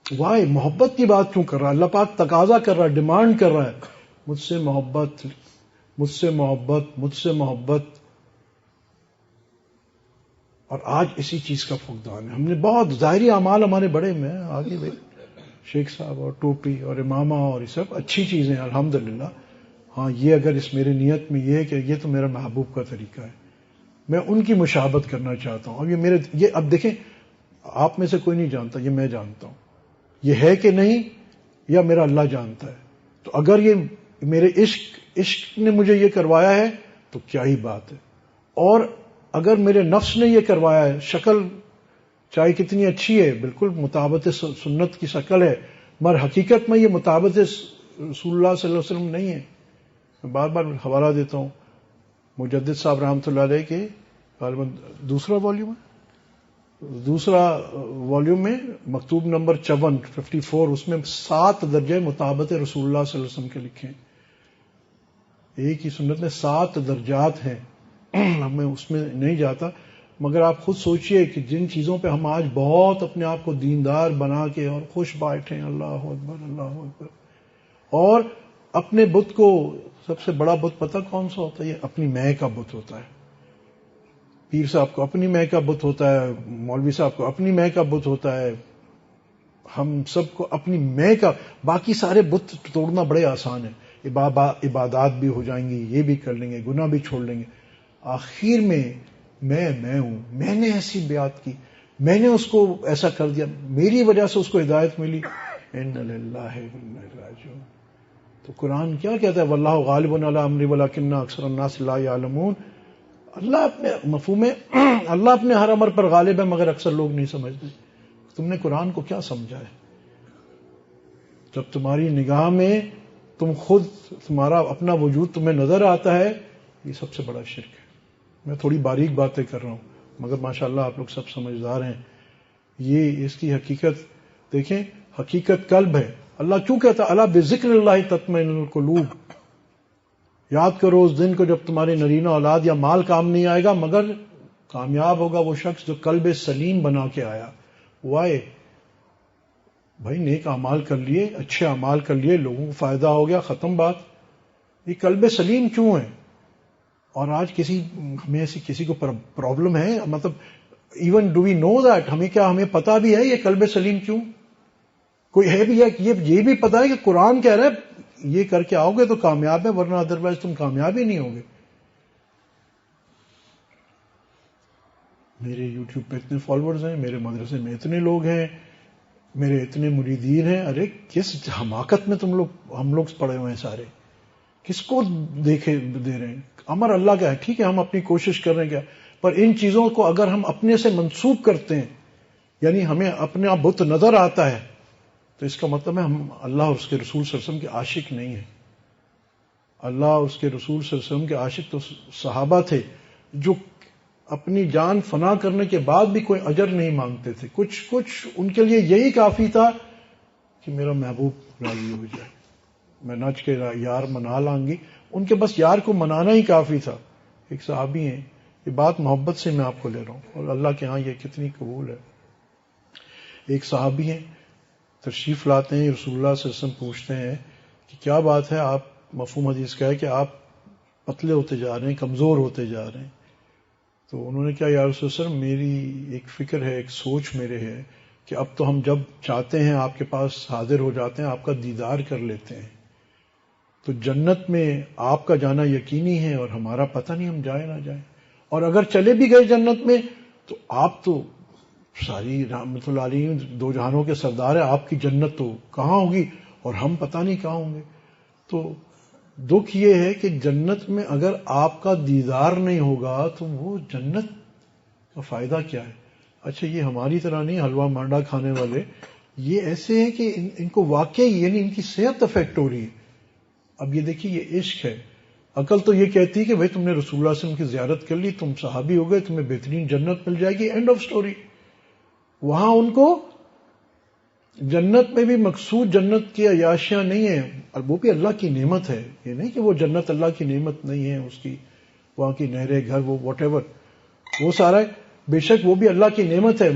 وائے محبت کی بات کیوں کر رہا ہے؟ اللہ پاک تقاضا کر رہا ہے، ڈیمانڈ کر رہا ہے، مجھ سے محبت. اور آج اسی چیز کا فقدان ہے. ہم نے بہت ظاہری اعمال ہمارے بڑے میں آگے بھائی شیخ صاحب اور ٹوپی اور امامہ اور یہ سب اچھی چیزیں الحمدللہ. ہاں یہ اگر اس میرے نیت میں یہ ہے کہ یہ تو میرا محبوب کا طریقہ ہے، میں ان کی مشابہت کرنا چاہتا ہوں. اب یہ اب دیکھیں آپ میں سے کوئی نہیں جانتا، یہ میں جانتا ہوں یہ ہے کہ نہیں، یا میرا اللہ جانتا ہے. تو اگر یہ میرے عشق نے مجھے یہ کروایا ہے تو کیا ہی بات ہے. اور اگر میرے نفس نے یہ کروایا ہے، شکل چاہے کتنی اچھی ہے، بالکل مطابقت سنت کی شکل ہے، مگر حقیقت میں یہ مطابقت رسول اللہ صلی اللہ علیہ وسلم نہیں ہے. میں بار بار حوالہ دیتا ہوں مجدد صاحب رحمۃ اللہ علیہ کے غالباً دوسرا والیوم میں مکتوب نمبر 54، اس میں 7 درجے مطابقت رسول اللہ صلی اللہ علیہ وسلم کے لکھے ہیں. ایک ہی سنت میں 7 درجات ہیں. میں اس میں نہیں جاتا، مگر آپ خود سوچئے کہ جن چیزوں پہ ہم آج بہت اپنے آپ کو دیندار بنا کے اور خوش بیٹھے ہیں، اللہ اکبر، اور اپنے بت کو، سب سے بڑا بت پتہ کون سا ہوتا ہے؟ یہ اپنی میں کا بت ہوتا ہے. پیر صاحب کو اپنی میں کا بت ہوتا ہے، مولوی صاحب کو اپنی میں کا بت ہوتا ہے، ہم سب کو اپنی میں کا، باقی سارے بت توڑنا بڑے آسان ہے، عبادات بھی ہو جائیں گی، یہ بھی کر لیں گے، گناہ بھی چھوڑ لیں گے، آخر میں میں ہوں، میں نے ایسی بیعت کی، میں نے اس کو ایسا کر دیا، میری وجہ سے اس کو ہدایت ملی، ان للہ و انا الیہ راجعون۔ تو قرآن کیا کہتا ہے، واللہ غالب علی امرہ ولکن اکثر الناس لا یعلمون، اللہ اپنے مفہوم ہے، اللہ اپنے ہر امر پر غالب ہے مگر اکثر لوگ نہیں سمجھتے۔ تم نے قرآن کو کیا سمجھا ہے؟ جب تمہاری نگاہ میں تم خود، تمہارا اپنا وجود تمہیں نظر آتا ہے، یہ سب سے بڑا شرک ہے۔ میں تھوڑی باریک باتیں کر رہا ہوں مگر ماشاءاللہ آپ لوگ سب سمجھدار ہیں۔ یہ اس کی حقیقت دیکھیں، حقیقت قلب ہے۔ اللہ کیوں کہتا ہے الا بذکر اللہ تطمئن القلوب، یاد کرو اس دن کو جب تمہاری نرینہ اولاد یا مال کام نہیں آئے گا، مگر کامیاب ہوگا وہ شخص جو قلب سلیم بنا کے آیا۔ وہ آئے بھائی، نیک اعمال کر لیے، اچھے اعمال کر لیے، لوگوں کو فائدہ ہو گیا، ختم بات۔ یہ قلب سلیم کیوں ہے؟ اور آج ہمیں ایسی کسی کو پرابلم ہے، مطلب even do we know that, ہمیں پتا بھی ہے یہ قلب سلیم کیوں؟ کوئی ہے بھی ہے یہ بھی پتا ہے کہ قرآن کہہ رہا ہے یہ کر کے آؤ گے تو کامیاب ہے، ورنہ ادروائز تم کامیاب ہی نہیں ہوگے۔ میرے یوٹیوب پہ اتنے فالوورز ہیں، میرے مدرسے میں اتنے لوگ ہیں، میرے اتنے مریدین ہیں، ارے کس حماقت میں ہم لوگ پڑے ہوئے ہیں سارے، کس کو دے رہے ہیں؟ امر اللہ کا ہے، ٹھیک ہے ہم اپنی کوشش کر رہے ہیں کیا، پر ان چیزوں کو اگر ہم اپنے سے منسوب کرتے ہیں، یعنی ہمیں اپنا بت نظر آتا ہے، تو اس کا مطلب ہے ہم اللہ اور اس کے رسول صلی اللہ علیہ وسلم کے عاشق نہیں ہیں۔ اللہ اور اس کے رسول صلی اللہ علیہ وسلم کے عاشق تو صحابہ تھے جو اپنی جان فنا کرنے کے بعد بھی کوئی اجر نہیں مانگتے تھے، کچھ ان کے لیے یہی کافی تھا کہ میرا محبوب راضی ہو جائے، میں نچ کے یار منا لوں گی، ان کے بس یار کو منانا ہی کافی تھا۔ ایک صحابی ہیں، یہ بات محبت سے میں آپ کو لے رہا ہوں اور اللہ کے ہاں یہ کتنی قبول ہے۔ ایک صحابی ہیں، تشریف لاتے ہیں، رسول اللہ صلی اللہ علیہ وسلم پوچھتے ہیں کہ کیا بات ہے، آپ مفہوم حدیث کا ہے کہ آپ پتلے ہوتے جا رہے ہیں، کمزور ہوتے جا رہے ہیں۔ تو انہوں نے کہا یا رسول اللہ، میری ایک فکر ہے، ایک سوچ میرے ہے کہ اب تو ہم جب چاہتے ہیں آپ کے پاس حاضر ہو جاتے ہیں، آپ کا دیدار کر لیتے ہیں، تو جنت میں آپ کا جانا یقینی ہے اور ہمارا پتہ نہیں ہم جائیں نہ جائیں، اور اگر چلے بھی گئے جنت میں تو آپ تو ساری رحمت اللہ علیہ دو جہانوں کے سردار ہیں، آپ کی جنت تو کہاں ہوگی اور ہم پتہ نہیں کہاں ہوں گے۔ تو دکھ یہ ہے کہ جنت میں اگر آپ کا دیدار نہیں ہوگا تو وہ جنت کا فائدہ کیا ہے؟ اچھا یہ ہماری طرح نہیں حلوہ مانڈا کھانے والے، یہ ایسے ہیں کہ ان کو واقعی یعنی ان کی صحت افیکٹ ہو رہی ہے۔ اب یہ دیکھیے یہ عشق ہے۔ عقل تو یہ کہتی ہے کہ بھائی تم نے رسول اللہ صلی اللہ علیہ وسلم کی زیارت کر لی، تم صحابی ہو گئے، تمہیں بہترین جنت مل جائے گی، اینڈ آف سٹوری۔ وہاں ان کو جنت میں بھی مقصود جنت کی عیاشیاں نہیں ہیں، اور وہ بھی اللہ کی نعمت ہے، یہ نہیں کہ وہ جنت اللہ کی نعمت نہیں ہے، اس کی وہاں کی نہریں، گھر، وہ واٹ ایور، وہ سارا بے شک وہ بھی اللہ کی نعمت ہے،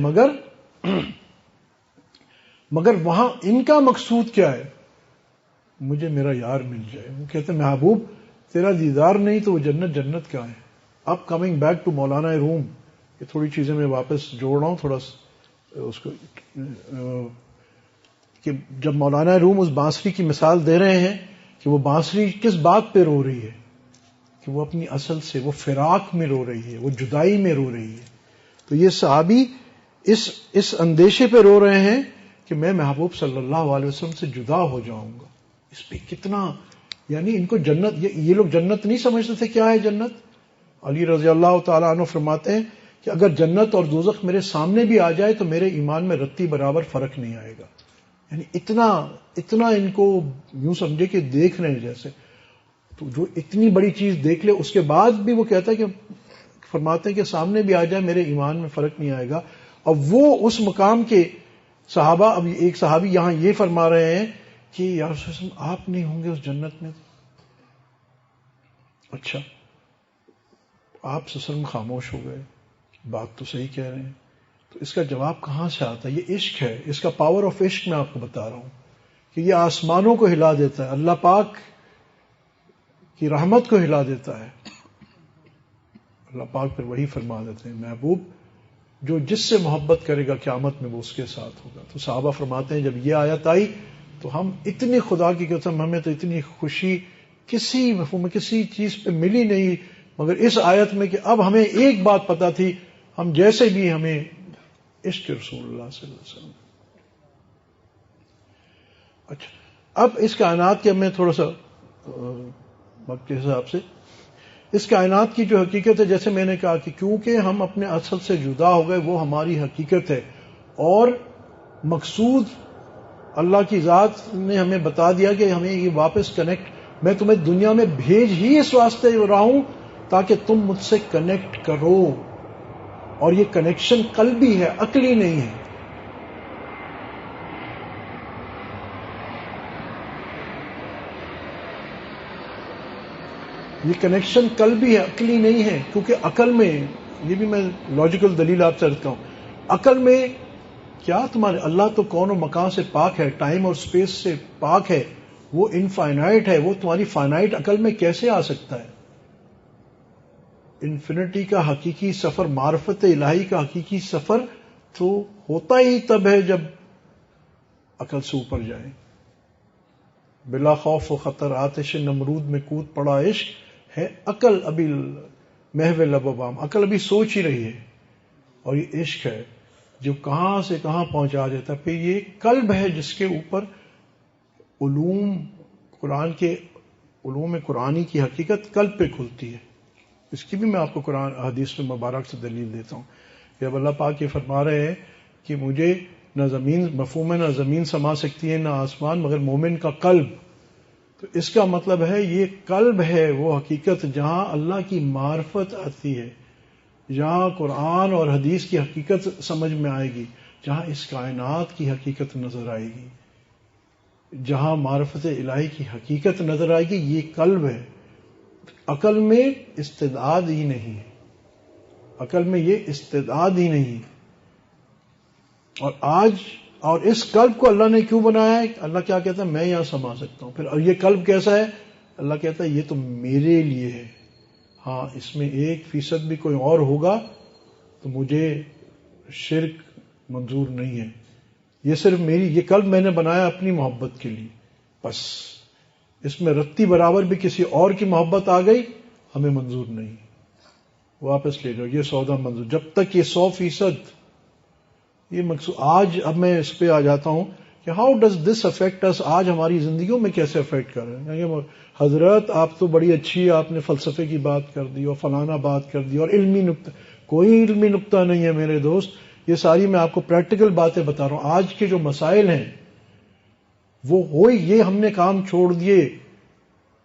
مگر وہاں ان کا مقصود کیا ہے؟ مجھے میرا یار مل جائے۔ وہ کہتے ہیں محبوب تیرا دیدار نہیں تو وہ جنت کیا ہے؟ اب کمنگ بیک ٹو مولانا روم، یہ تھوڑی چیزیں میں واپس جوڑ رہا ہوں تھوڑا اس کو، کہ جب مولانا روم اس بانسری کی مثال دے رہے ہیں کہ وہ بانسری کس بات پہ رو رہی ہے، کہ وہ اپنی اصل سے، وہ فراق میں رو رہی ہے، وہ جدائی میں رو رہی ہے، تو یہ صحابی اس اندیشے پہ رو رہے ہیں کہ میں محبوب صلی اللہ علیہ وسلم سے جدا ہو جاؤں گا۔ اس پہ کتنا، یعنی ان کو جنت، یہ لوگ جنت نہیں سمجھتے تھے کیا ہے جنت۔ علی رضی اللہ تعالیٰ عنہ فرماتے ہیں کہ اگر جنت اور دوزخ میرے سامنے بھی آ جائے تو میرے ایمان میں رتی برابر فرق نہیں آئے گا۔ یعنی اتنا ان کو یوں سمجھے کہ دیکھ رہے ہیں جیسے، تو جو اتنی بڑی چیز دیکھ لے اس کے بعد بھی وہ کہتا ہے کہ فرماتے ہیں کہ سامنے بھی آ جائے میرے ایمان میں فرق نہیں آئے گا۔ اب وہ اس مقام کے صحابہ، اب ایک صحابی یہاں یہ فرما رہے ہیں کہ یا رسول اللہ آپ نہیں ہوں گے اس جنت میں؟ اچھا آپ وسلم خاموش ہو گئے، بات تو صحیح کہہ رہے ہیں، تو اس کا جواب کہاں سے آتا ہے؟ یہ عشق ہے، اس کا پاور آف عشق میں آپ کو بتا رہا ہوں کہ یہ آسمانوں کو ہلا دیتا ہے، اللہ پاک کی رحمت کو ہلا دیتا ہے۔ اللہ پاک پھر وہی فرما دیتے ہیں محبوب جو جس سے محبت کرے گا قیامت میں وہ اس کے ساتھ ہوگا. تو صحابہ فرماتے ہیں جب یہ آیت آئی تو ہم اتنی خدا کی قسم ہمیں تو اتنی خوشی کسی مفہوم میں کسی چیز پہ ملی نہیں مگر اس آیت میں کہ اب ہمیں ایک بات پتا تھی ہم جیسے بھی ہمیں عشق رسول اللہ صلی اللہ علیہ وسلم. اچھا اب اس کائنات کے میں تھوڑا سا وقت کے حساب سے اس کائنات کی جو حقیقت ہے جیسے میں نے کہا کہ کیونکہ ہم اپنے اصل سے جدا ہو گئے وہ ہماری حقیقت ہے اور مقصود اللہ کی ذات نے ہمیں بتا دیا کہ ہمیں یہ واپس کنیکٹ میں تمہیں دنیا میں بھیج ہی اس واسطے رہا ہوں تاکہ تم مجھ سے کنیکٹ کرو اور یہ کنیکشن قلبی ہے عقلی نہیں ہے. یہ کنیکشن قلبی ہے عقلی نہیں ہے کیونکہ عقل میں یہ بھی میں لاجیکل دلیل آپ سے رکھتا ہوں عقل میں کیا تمہارے اللہ تو کون و مکان سے پاک ہے ٹائم اور سپیس سے پاک ہے وہ انفائنائٹ ہے وہ تمہاری فائنائٹ عقل میں کیسے آ سکتا ہے. انفینٹی کا حقیقی سفر معرفت الہی کا حقیقی سفر تو ہوتا ہی تب ہے جب عقل سے اوپر جائے. بلا خوف و خطر آتش نمرود میں کود پڑا عشق ہے عقل ابھی محو لب و بام عقل ابھی سوچ ہی رہی ہے اور یہ عشق ہے جو کہاں سے کہاں پہنچا دیتا ہے. پھر یہ قلب ہے جس کے اوپر علوم قرآن کے علوم قرآنی کی حقیقت قلب پہ کھلتی ہے. اس کی بھی میں آپ کو قرآن حدیث میں مبارک سے دلیل دیتا ہوں کہ اب اللہ پاک یہ فرما رہے ہیں کہ مجھے نہ زمین مفہوم ہے نہ زمین سما سکتی ہے نہ آسمان مگر مومن کا قلب. تو اس کا مطلب ہے یہ قلب ہے وہ حقیقت جہاں اللہ کی معرفت آتی ہے جہاں قرآن اور حدیث کی حقیقت سمجھ میں آئے گی جہاں اس کائنات کی حقیقت نظر آئے گی جہاں معرفت الہی کی حقیقت نظر آئے گی. یہ قلب ہے. عقل میں استعداد ہی نہیں ہے عقل میں یہ استعداد ہی نہیں. اور اس قلب کو اللہ نے کیوں بنایا ہے اللہ کیا کہتا ہے میں یہاں سما سکتا ہوں. پھر اور یہ قلب کیسا ہے اللہ کہتا ہے یہ تو میرے لیے ہے. ہاں اس میں 1% بھی کوئی اور ہوگا تو مجھے شرک منظور نہیں ہے. یہ صرف میری یہ قلب میں نے بنایا اپنی محبت کے لیے بس. اس میں رتی برابر بھی کسی اور کی محبت آ گئی ہمیں منظور نہیں. واپس لے جاؤ یہ سودا منظور جب تک یہ 100% یہ مقصود. آج اب میں اس پہ آ جاتا ہوں کہ ہاؤ ڈز دس افیکٹ اس آج ہماری زندگیوں میں کیسے افیکٹ کر رہے ہیں. حضرت آپ تو بڑی اچھی آپ نے فلسفے کی بات کر دی اور فلانا بات کر دی اور علمی نقطہ کوئی علمی نقطہ نہیں ہے میرے دوست. یہ ساری میں آپ کو پریکٹیکل باتیں بتا رہا ہوں. آج کے جو مسائل ہیں وہ ہوئی یہ ہم نے کام چھوڑ دیے.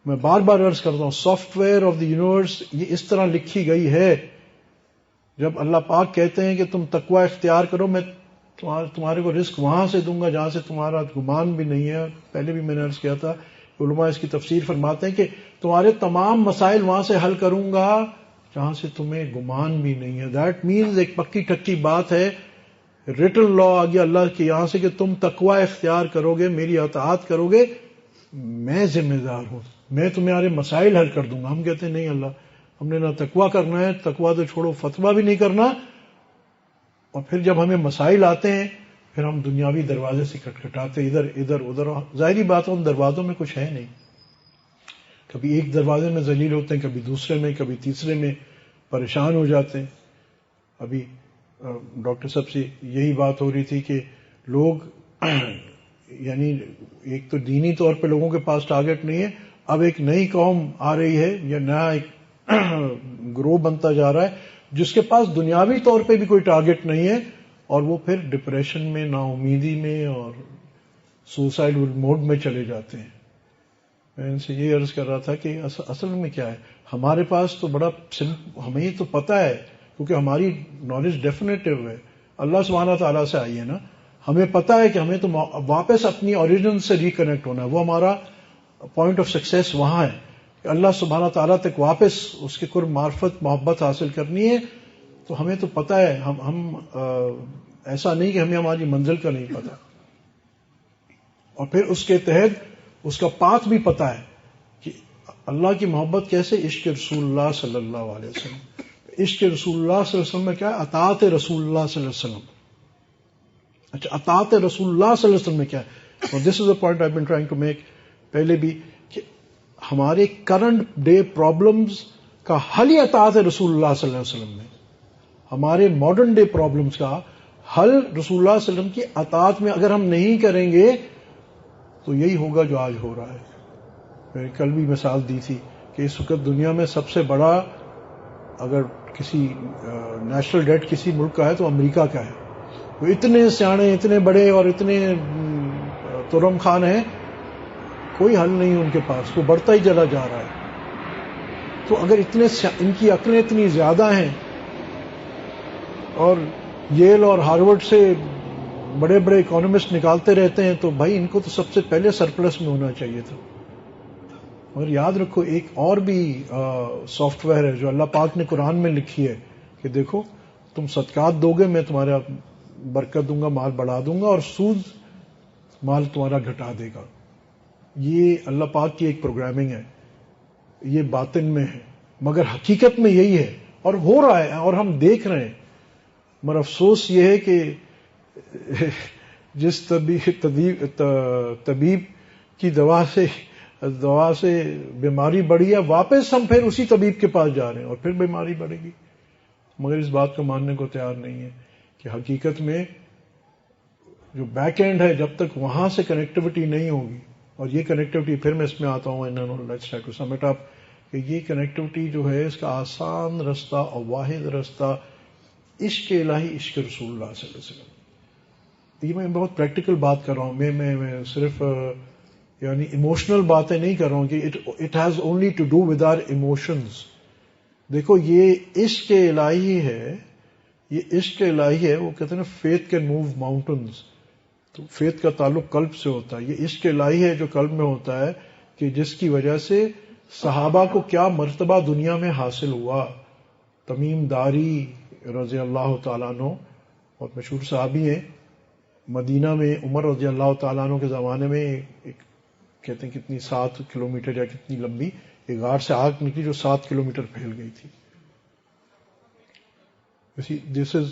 میں بار بار عرض کرتا ہوں soft where of the universe یہ اس طرح لکھی گئی ہے. جب اللہ پاک کہتے ہیں کہ تم تقوی اختیار کرو میں تمہارے کو رزق وہاں سے دوں گا جہاں سے تمہارا گمان بھی نہیں ہے. پہلے بھی میں نے عرض کیا تھا علماء اس کی تفسیر فرماتے ہیں کہ تمہارے تمام مسائل وہاں سے حل کروں گا جہاں سے تمہیں گمان بھی نہیں ہے. دیٹ مینز ایک پکی ٹکی بات ہے. ریٹن لا آ گیا اللہ کے یہاں سے کہ تم تقوی اختیار کرو گے میری اطاعت کرو گے میں ذمہ دار ہوں میں تمہارے مسائل حل کر دوں گا. ہم کہتے ہیں نہیں اللہ ہم نے نہ تقوی کرنا ہے تقوی تو چھوڑو فتویٰ بھی نہیں کرنا. اور پھر جب ہمیں مسائل آتے ہیں پھر ہم دنیاوی دروازے سے کھٹکھٹاتے ادھر ادھر. ظاہری بات ہے ان دروازوں میں کچھ ہے نہیں. کبھی ایک دروازے میں ذلیل ہوتے ہیں کبھی دوسرے میں کبھی تیسرے میں پریشان ہو جاتے ہیں. ابھی ڈاکٹر صاحب سے یہی بات ہو رہی تھی کہ لوگ یعنی ایک تو دینی طور پہ لوگوں کے پاس ٹارگٹ نہیں ہے. اب ایک نئی قوم آ رہی ہے یا نیا ایک گروہ بنتا جا رہا ہے جس کے پاس دنیاوی طور پہ بھی کوئی ٹارگٹ نہیں ہے اور وہ پھر ڈپریشن میں نا امیدی میں اور سوسائڈ موڈ میں چلے جاتے ہیں. میں ان سے یہ عرض کر رہا تھا کہ اصل میں کیا ہے ہمارے پاس تو بڑا ہمیں یہ تو پتہ ہے کیونکہ ہماری نالج ڈیفینیٹو ہے اللہ سبحانہ تعالیٰ سے آئی ہے نا. ہمیں پتہ ہے کہ ہمیں تو واپس اپنی اوریجن سے ریکنیکٹ ہونا ہے. وہ ہمارا پوائنٹ آف سکسیس وہاں ہے کہ اللہ سبحانہ تعالیٰ تک واپس اس کے قرب معرفت محبت حاصل کرنی ہے. تو ہمیں تو پتہ ہے ہم ایسا نہیں کہ ہمیں ہماری منزل کا نہیں پتہ. اور پھر اس کے تحت اس کا پاتھ بھی پتہ ہے کہ اللہ کی محبت کیسے عشق رسول اللہ صلی اللہ علیہ وسلم. عشق رسول اللہ صلی اللہ علیہ وسلم میں کیا ہے؟ اطاعت رسول اللہ صلی اللہ علیہ وسلم. اچھا اطاعت رسول اللہ صلی اللہ علیہ وسلم میں کیا ہے؟ اور this is a point I been trying to make پہلے بھی، کہ ہمارے کرنٹ ڈے پرابلمز کا حل ہی اطاعت رسول اللہ صلی اللہ علیہ وسلم میں. ہمارے ماڈرن ڈے پرابلمز کا حل رسول اللہ صلی اللہ علیہ وسلم کی اطاعت میں اگر ہم نہیں کریں گے تو یہی ہوگا جو آج ہو رہا ہے. میں نے کل بھی مثال دی تھی کہ اس وقت دنیا میں سب سے بڑا اگر کسی نیشنل ڈیٹ کسی ملک کا ہے تو امریکہ کا ہے. وہ اتنے سیانے، اتنے بڑے اور اتنے ترم خان ہیں، کوئی حل نہیں ان کے پاس، وہ بڑھتا ہی چلا جا رہا ہے. تو اگر ان کی عقلیں اتنی زیادہ ہیں اور ییل اور ہارورڈ سے بڑے بڑے اکانومسٹ نکالتے رہتے ہیں، تو بھائی ان کو تو سب سے پہلے سرپلس میں ہونا چاہیے تھا. مگر یاد رکھو ایک اور بھی سافٹ ویئر ہے جو اللہ پاک نے قرآن میں لکھی ہے کہ دیکھو تم صدقات دو گے میں تمہارا برکت دوں گا، مال بڑھا دوں گا، اور سود مال تمہارا گھٹا دے گا. یہ اللہ پاک کی ایک پروگرامنگ ہے، یہ باطن میں ہے مگر حقیقت میں یہی ہے اور ہو رہا ہے اور ہم دیکھ رہے ہیں. مگر افسوس یہ ہے کہ جس طبیب کی دوا سے بیماری بڑھی ہے، واپس ہم پھر اسی طبیب کے پاس جا رہے ہیں اور پھر بیماری بڑھے گی. مگر اس بات کو ماننے کو تیار نہیں ہے کہ حقیقت میں جو بیک اینڈ ہے جب تک وہاں سے کنیکٹیوٹی نہیں ہوگی، اور یہ کنیکٹیوٹی پھر میں اس میں آتا ہوں let's try to sum it up, کہ یہ کنیکٹیوٹی جو ہے اس کا آسان رستہ اور واحد رستہ عشق الہی، عشق رسول اللہ صلی اللہ علیہ وسلم. یہ میں بہت پریکٹیکل بات کر رہا ہوں، میں صرف یعنی ایموشنل باتیں نہیں کر رہا ہوں کہ it has only to do with our emotions. دیکھو یہ عشق الہی ہے، یہ عشق الہی ہے. وہ کہتے ہیں نا فیتھ کین موو ماؤنٹنز، تو فیتھ کا تعلق قلب سے ہوتا ہے. یہ عشق الہی ہے جو قلب میں ہوتا ہے، کہ جس کی وجہ سے صحابہ کو کیا مرتبہ دنیا میں حاصل ہوا. تمیم داری رضی اللہ تعالیٰ عنہ اور مشہور صحابی ہیں، مدینہ میں عمر رضی اللہ تعالیٰ عنہ کے زمانے میں ایک کہتے ہیں کتنی 7 کلومیٹر یا کتنی لمبی ایک غار سے آگ نکلی جو 7 کلومیٹر پھیل گئی تھی. دس از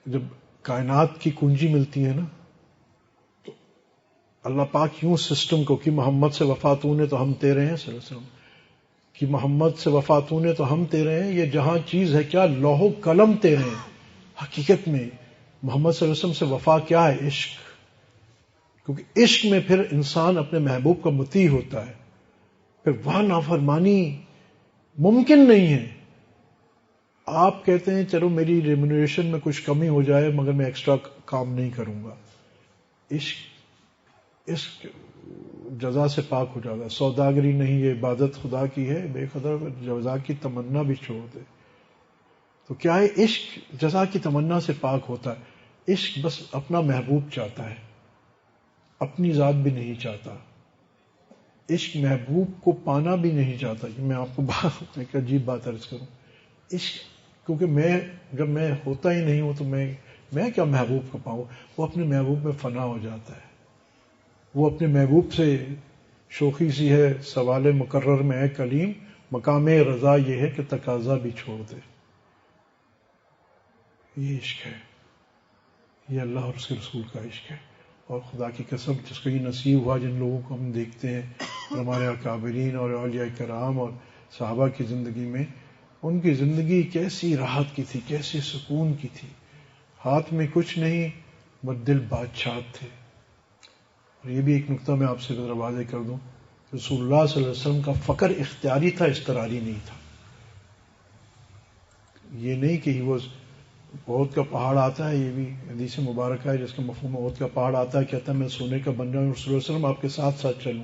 جب کائنات کی کنجی ملتی ہے نا، تو اللہ پاک یوں سسٹم کو کہ محمد سے وفا تو نے تو ہم تیرے ہیں صلی اللہ علیہ وسلم، کہ محمد سے وفا تو نے تو ہم تیرے ہیں. یہ جہاں چیز ہے کیا، لوح و قلم تیرے ہیں. حقیقت میں محمد صلی اللہ علیہ وسلم سے وفا کیا ہے؟ عشق. کیونکہ عشق میں پھر انسان اپنے محبوب کا مطیع ہوتا ہے، پھر وہاں نافرمانی ممکن نہیں ہے. آپ کہتے ہیں چلو میری ریمونریشن میں کچھ کمی ہو جائے مگر میں ایکسٹرا کام نہیں کروں گا. عشق جزا سے پاک ہو جاتا ہے. سوداگری نہیں، یہ عبادت خدا کی ہے، بے قدر جزا کی تمنا بھی چھوڑ دے. تو کیا ہے، عشق جزا کی تمنا سے پاک ہوتا ہے. عشق بس اپنا محبوب چاہتا ہے، اپنی ذات بھی نہیں چاہتا. عشق محبوب کو پانا بھی نہیں چاہتا. میں آپ کو ایک عجیب بات عرض کروں، عشق کیونکہ جب میں ہوتا ہی نہیں ہوں تو میں کیا محبوب کو پاؤں. وہ اپنے محبوب میں فنا ہو جاتا ہے. وہ اپنے محبوب سے شوخی سی ہے سوال مقرر میں ہے کلیم، مقام رضا یہ ہے کہ تقاضا بھی چھوڑ دے. یہ عشق ہے، یہ اللہ اور اس کے رسول کا عشق ہے. اور خدا کی قسم جس کو یہ نصیب ہوا، جن لوگوں کو ہم دیکھتے ہیں ہمارے اکابرین اور اولیاء کرام اور صحابہ کی زندگی میں، ان کی زندگی کیسی راحت کی تھی، کیسے سکون کی تھی. ہاتھ میں کچھ نہیں بس دل بادشاہ تھے. اور یہ بھی ایک نقطہ میں آپ سے ذرا واضح کر دوں، رسول اللہ صلی اللہ علیہ وسلم کا فقر اختیاری تھا، اضطراری نہیں تھا. یہ نہیں کہ وہ عہد کا پہاڑ آتا ہے، یہ بھی حدیث مبارکہ ہے جس کا مفہوم عہد کا پہاڑ آتا ہے، کہتا ہے میں سونے کا بن جاؤں رسول اللہ علیہ وسلم آپ کے ساتھ ساتھ چلوں،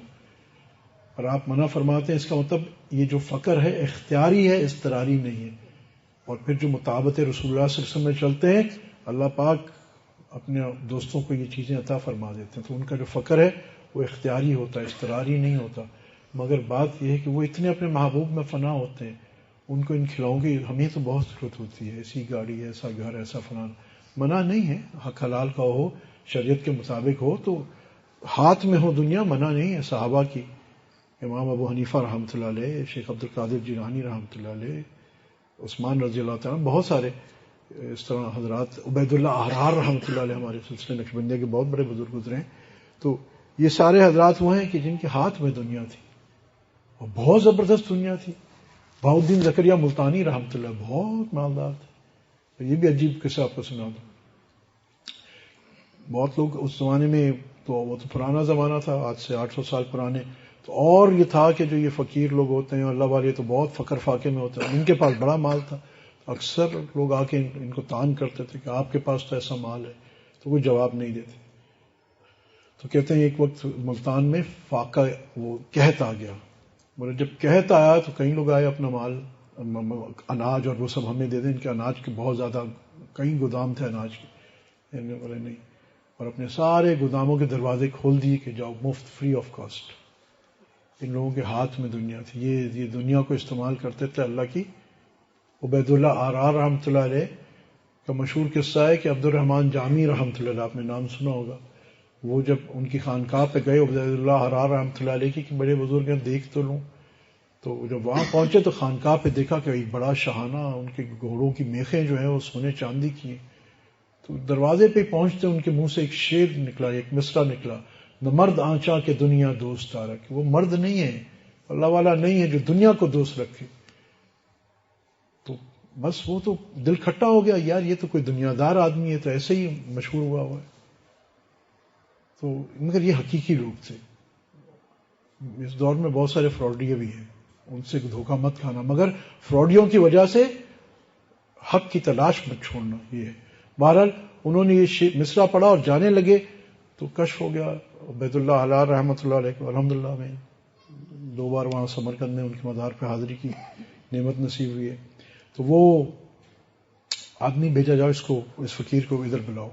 اور آپ منع فرماتے ہیں. اس کا مطلب یہ جو فقر ہے اختیاری ہے، اضطراری نہیں ہے. اور پھر جو مطابقت رسول اللہ صلی اللہ علیہ وسلم میں چلتے ہیں، اللہ پاک اپنے دوستوں کو یہ چیزیں عطا فرما دیتے ہیں. تو ان کا جو فقر ہے وہ اختیاری ہوتا ہے، اضطراری نہیں ہوتا. مگر بات یہ ہے کہ وہ اتنے اپنے محبوب میں فنا ہوتے ہیں، ان کو ان کھلاؤں کی ہمیں تو بہت ضرورت ہوتی ہے، ایسی گاڑی، ایسا گھر، ایسا فلانا. منع نہیں ہے، حق حلال کا ہو، شریعت کے مطابق ہو تو ہاتھ میں ہو دنیا، منع نہیں ہے. صحابہ کی امام ابو حنیفہ رحمۃ اللہ علیہ، شیخ عبد القادر جیلانی رحمۃ اللہ علیہ، عثمان رضی اللہ تعالیٰ، بہت سارے اس طرح حضرات، عبید اللہ احرار رحمۃ اللہ علیہ ہمارے سلسلے نقشبندیہ کے بہت بڑے بزرگ گزرے ہیں. تو یہ سارے حضرات وہ ہیں کہ جن کے ہاتھ میں دنیا تھی اور بہت زبردست دنیا تھی. بہاؤالدین زکریا ملتانی رحمۃ اللہ بہت مالدار تھے. یہ بھی عجیب قصہ آپ کو سنا دوں. بہت لوگ اس زمانے میں، تو وہ تو پرانا زمانہ تھا، آج سے 800 سال پرانے، تو اور یہ تھا کہ جو یہ فقیر لوگ ہوتے ہیں اللہ والے تو بہت فقر فاقے میں ہوتے ہیں، ان کے پاس بڑا مال تھا. اکثر لوگ آ کے ان کو تان کرتے تھے کہ آپ کے پاس تو ایسا مال ہے، تو کوئی جواب نہیں دیتے. تو کہتے ہیں ایک وقت ملتان میں فاقہ وہ قحط آ گیا. بولے جب قحط آیا تو کئی لوگ آئے اپنا مال اناج اور وہ سب ہمیں دے دیں، ان کے اناج کے بہت زیادہ کئی گودام تھے اناج کے. بولے نہیں، اور اپنے سارے گوداموں کے دروازے کھول دیے کہ جاؤ مفت، فری آف کاسٹ. ان لوگوں کے ہاتھ میں دنیا تھی، یہ دنیا کو استعمال کرتے تھے اللہ کی. عبید اللہ احرار رحمۃ اللہ علیہ کا مشہور قصہ ہے کہ عبد الرحمن جامی رحمۃ اللہ علیہ، آپ نے نام سنا ہوگا، وہ جب ان کی خانقاہ پہ گئے عبید اللہ احرار رحمۃ اللہ علیہ کی کہ بڑے بزرگ ہیں دیکھ تو لوں، تو جب وہاں پہنچے تو خانقاہ پہ دیکھا کہ ایک بڑا شاہانہ، ان کے گھوڑوں کی میخیں جو ہیں وہ سونے چاندی کی ہیں. تو دروازے پہ پہنچتے ان کے منہ سے ایک شعر نکلا، ایک مصرع نکلا، نہ مرد آنچا کہ دنیا دوست آ رکھے. وہ مرد نہیں ہے، اللہ والا نہیں ہے جو دنیا کو دوست رکھے. تو بس وہ تو دل کھٹا ہو گیا، یار یہ تو کوئی دنیا دار آدمی ہے، تو ایسے ہی مشہور ہوا ہے. تو مگر یہ حقیقی لوگ تھے. اس دور میں بہت سارے فراڈیے بھی ہیں، ان سے دھوکہ مت کھانا، مگر فراڈیوں کی وجہ سے حق کی تلاش مت چھوڑنا. یہ ہے. بہرحال انہوں نے یہ مصرع پڑھا اور جانے لگے تو کشف ہو گیا عبید اللہ احرار رحمۃ اللہ علیہ کو. الحمدللہ میں 2 بار وہاں سمرقند میں ان کے مزار پہ حاضری کی نعمت نصیب ہوئی ہے. تو وہ آدمی بھیجا، جاؤ اس کو، اس فقیر کو ادھر بلاؤ.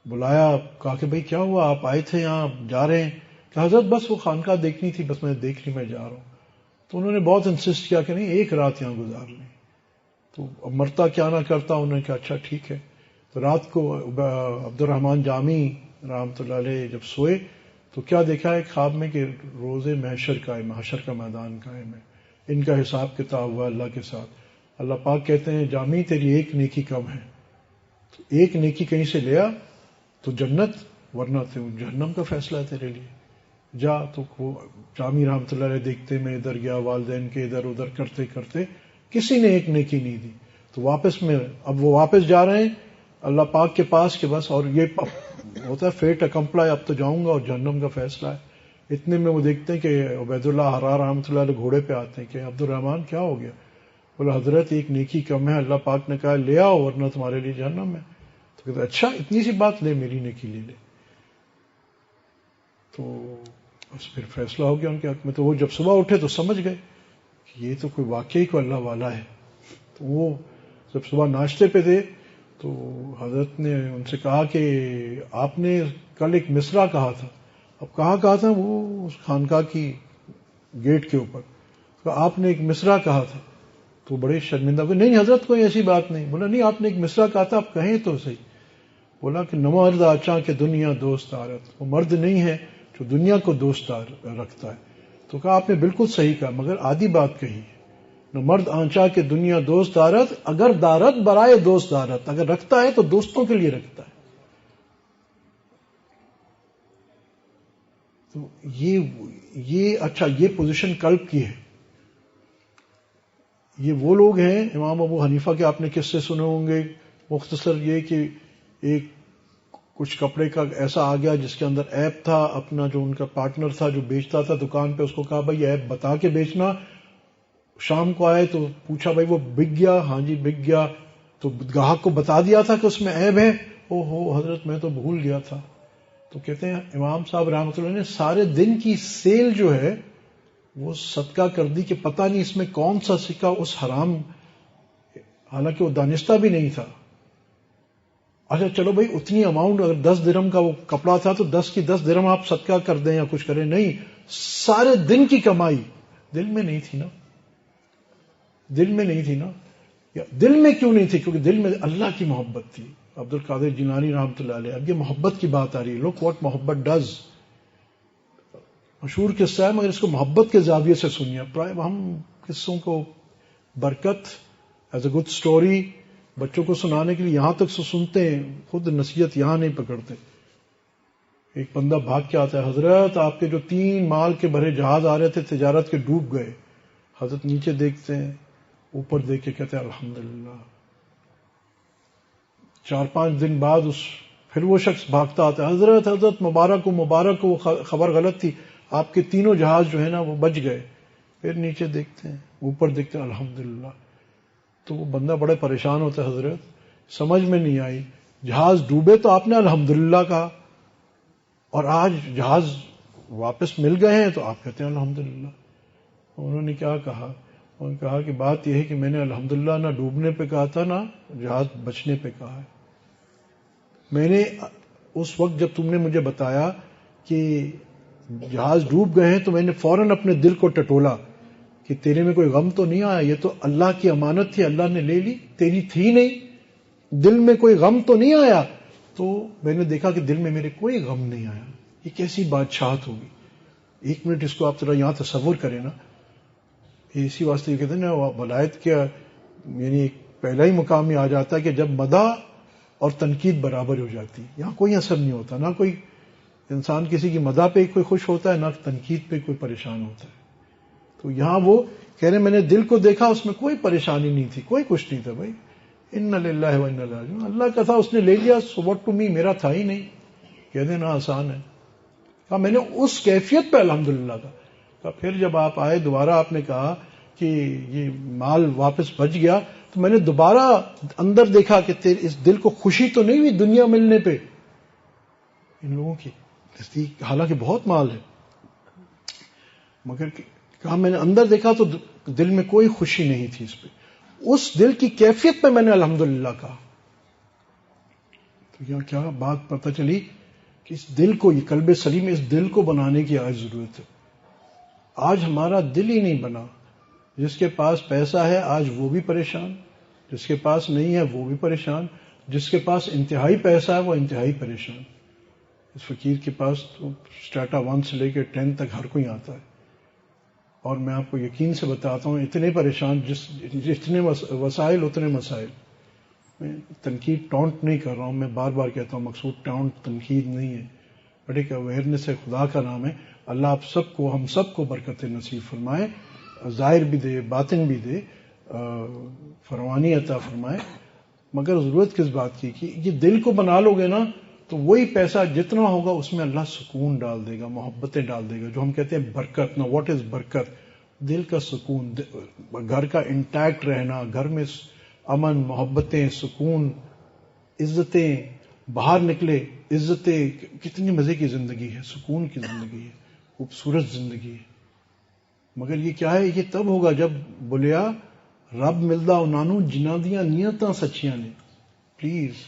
بلایا، کہا کہ بھئی کیا ہوا، آپ آئے تھے یہاں، جا رہے ہیں؟ کہ حضرت بس وہ خانقاہ دیکھنی تھی، بس میں دیکھ لی، میں جا رہا ہوں. تو انہوں نے بہت انسسٹ کیا کہ نہیں، 1 رات یہاں گزار لیں. تو اب مرتا کیا نہ کرتا، انہوں نے کہا اچھا ٹھیک ہے. تو رات کو عبد الرحمن جامی رحمۃ اللہ علیہ جب سوئے تو کیا دیکھا ہے خواب میں کہ روز محشر قائم، محشر کا میدان قائم ہے، ان کا حساب کتاب ہوا اللہ کے ساتھ. اللہ پاک کہتے ہیں جامی تیری 1 نیکی کم ہے، تو 1 نیکی کہیں سے لیا تو جنت، ورنہ تو جہنم کا فیصلہ ہے تیرے لیے، جا. تو وہ جامی رحمۃ اللہ علیہ دیکھتے میں ادھر گیا، والدین کے ادھر ادھر کرتے کرتے کسی نے 1 نیکی نہیں دی. تو واپس میں، اب وہ واپس جا رہے ہیں اللہ پاک کے پاس کہ بس، اور یہ ہوتا ہے فیٹ اکمپلائی، اب تو جاؤں گا اور جہنم کا فیصلہ ہے. اتنے میں وہ دیکھتے ہیں کہ عبید اللہ احرار رحمۃ اللہ علیہ گھوڑے پہ آتے ہیں کہ عبد الرحمن کیا ہو گیا؟ بولا حضرت 1 نیکی کم ہے، اللہ پاک نے کہا لے آؤ ورنہ تمہارے لیے جہنم ہے. تو کہتے اچھا اتنی سی بات، لے میری نیکی لے لے. تو بس پھر فیصلہ ہو گیا ان کے حق میں. تو وہ جب صبح اٹھے تو سمجھ گئے کہ یہ تو کوئی واقعی کو اللہ والا ہے. تو وہ جب صبح ناشتے پہ تھے تو حضرت نے ان سے کہا کہ آپ نے کل ایک مصرع کہا تھا. اب کہاں تھا؟ وہ اس خانقاہ کی گیٹ کے اوپر. تو آپ نے ایک مصرع کہا تھا. تو بڑے شرمندہ ہوئے، نہیں حضرت کوئی ایسی بات نہیں. بولا نہیں، آپ نے ایک مصرع کہا تھا، آپ کہیں تو صحیح. بولا کہ نہ مرد آچا کہ دنیا دوست آرت، وہ مرد نہیں ہے جو دنیا کو دوست رکھتا ہے. تو کہا آپ نے بالکل صحیح کہا، مگر آدھی بات کہی ہے. نہ مرد آنچا کہ دنیا دوست دارت، اگر دارت برائے دوست دارت، اگر رکھتا ہے تو دوستوں کے لیے رکھتا ہے. تو یہ اچھا، یہ پوزیشن قلب کی ہے. یہ وہ لوگ ہیں، امام ابو حنیفہ کے آپ نے قصے سنے ہوں گے. مختصر یہ کہ ایک کچھ کپڑے کا ایسا آ گیا جس کے اندر عیب تھا. اپنا جو ان کا پارٹنر تھا جو بیچتا تھا دکان پہ، اس کو کہا بھائی عیب بتا کے بیچنا. شام کو آئے تو پوچھا بھائی وہ بک گیا؟ ہاں جی بک گیا. تو گاہک کو بتا دیا تھا کہ اس میں عیب ہے؟ او ہو حضرت میں تو بھول گیا تھا. تو کہتے ہیں امام صاحب رحمۃ اللہ نے سارے دن کی سیل جو ہے وہ صدقہ کر دی کہ پتہ نہیں اس میں کون سا سکہ اس حرام، حالانکہ وہ دانستہ بھی نہیں تھا. اچھا چلو بھائی اتنی اماؤنٹ، اگر 10 درہم کا وہ کپڑا تھا تو 10 کی 10 درہم آپ صدقہ کر دیں یا کچھ کریں. نہیں، سارے دن کی کمائی. دل میں نہیں تھی نا، دل میں نہیں تھی نا. یا دل میں کیوں نہیں تھی؟ کیونکہ دل میں اللہ کی محبت تھی. عبد القادر جیلانی رحمۃ اللہ علیہ. اب یہ محبت کی بات آ رہی ہے. لک واٹ محبت ڈز. مشہور قصہ ہے مگر اس کو محبت کے زاویے سے سنیے. پرائے ہم قصوں کو برکت ایز اے گڈ اسٹوری بچوں کو سنانے کے لیے یہاں تک سنتے ہیں، خود نصیحت یہاں نہیں پکڑتے. ایک بندہ بھاگ کے آتا ہے، حضرت آپ کے جو 3 مال کے بھرے جہاز آ رہے تھے تجارت کے ڈوب گئے. حضرت نیچے دیکھتے ہیں، اوپر دیکھ کے کہتے ہیں الحمدللہ. 4-5 دن بعد پھر وہ شخص بھاگتا آتا ہے، حضرت مبارک ہو، خبر غلط تھی، آپ کے 3 جہاز جو ہے نا وہ بچ گئے. پھر نیچے دیکھتے ہیں، اوپر دیکھتے ہیں الحمدللہ. تو وہ بندہ بڑے پریشان ہوتا ہے، حضرت سمجھ میں نہیں آئی، جہاز ڈوبے تو آپ نے الحمدللہ کہا، اور آج جہاز واپس مل گئے ہیں تو آپ کہتے ہیں الحمدللہ. انہوں نے کیا کہا؟ انہوں نے کہا کہ بات یہ ہے کہ میں نے الحمدللہ نہ ڈوبنے پہ کہا تھا نہ جہاز بچنے پہ کہا ہے. میں نے اس وقت جب تم نے مجھے بتایا کہ جہاز ڈوب گئے ہیں تو میں نے فوراً اپنے دل کو ٹٹولا کہ تیرے میں کوئی غم تو نہیں آیا، یہ تو اللہ کی امانت تھی، اللہ نے لے لی، تیری تھی نہیں، دل میں کوئی غم تو نہیں آیا. تو میں نے دیکھا کہ دل میں میرے کوئی غم نہیں آیا. یہ کیسی بادشاہت ہوگی؟ 1 منٹ اس کو آپ ذرا یہاں تصور کریں نا. اسی واسطے یہ کہتے ہیں نا ولایت کے یعنی پہلا ہی مقام یہ آ جاتا ہے کہ جب مدح اور تنقید برابر ہو جاتی. یہاں کوئی اثر نہیں ہوتا، نہ کوئی انسان کسی کی مدح پہ کوئی خوش ہوتا ہے، نہ تنقید پہ کوئی پریشان ہوتا ہے. تو یہاں وہ کہہ رہے میں نے دل کو دیکھا، اس میں کوئی پریشانی نہیں تھی، کوئی کچھ نہیں تھا. بھائی ان للہ و انا الیہ راجعون، اللہ کا تھا، اس نے لے لیا، سو واٹ ٹو می، میرا تھا ہی نہیں. کہہ دینا آسان ہے. کہا میں نے اس کیفیت پہ الحمدللہ کہا. پھر جب آپ آئے دوبارہ آپ نے کہا کہ یہ مال واپس بچ گیا، تو میں نے دوبارہ اندر دیکھا کہ تیرے اس دل کو خوشی تو نہیں ہوئی دنیا ملنے پہ. ان لوگوں کی نزدیک حالانکہ بہت مال ہے، مگر کہا میں نے اندر دیکھا تو دل میں کوئی خوشی نہیں تھی اس پہ. اس دل کی کیفیت پہ میں نے الحمدللہ کہا. تو یہاں کیا بات پتہ چلی کہ اس دل کو، یہ قلب سلیم، اس دل کو بنانے کی آج ضرورت ہے. آج ہمارا دل ہی نہیں بنا. جس کے پاس پیسہ ہے آج وہ بھی پریشان، جس کے پاس نہیں ہے وہ بھی پریشان، جس کے پاس انتہائی پیسہ ہے وہ انتہائی پریشان. اس فقیر کے پاس تو سٹاٹا 1 سے لے کے 10 تک ہر کوئی آتا ہے، اور میں آپ کو یقین سے بتاتا ہوں اتنے پریشان، جتنے وسائل اتنے مسائل. میں تنقید ٹونٹ نہیں کر رہا ہوں، میں بار بار کہتا ہوں مقصود ٹونٹ تنقید نہیں ہے، بٹ ایک اویئرنیس ہے، خدا کا نام ہے. اللہ آپ سب کو، ہم سب کو برکت نصیب فرمائے، ظاہر بھی دے باطن بھی دے، فروانی عطا فرمائے. مگر ضرورت کس بات کی کہ یہ دل کو بنا لو گے نا تو وہی پیسہ جتنا ہوگا اس میں اللہ سکون ڈال دے گا، محبتیں ڈال دے گا، جو ہم کہتے ہیں برکت. نا واٹ از برکت؟ دل کا سکون، گھر کا انٹیکٹ رہنا، گھر میں امن، محبتیں، سکون، عزتیں. باہر نکلے عزتیں، کتنی مزے کی زندگی ہے، سکون کی زندگی ہے، خوبصورت زندگی ہے. مگر یہ کیا ہے؟ یہ تب ہوگا جب بولیا رب ملدا انہوں جنہاں دیاں نیتاں سچیاں نے. پلیز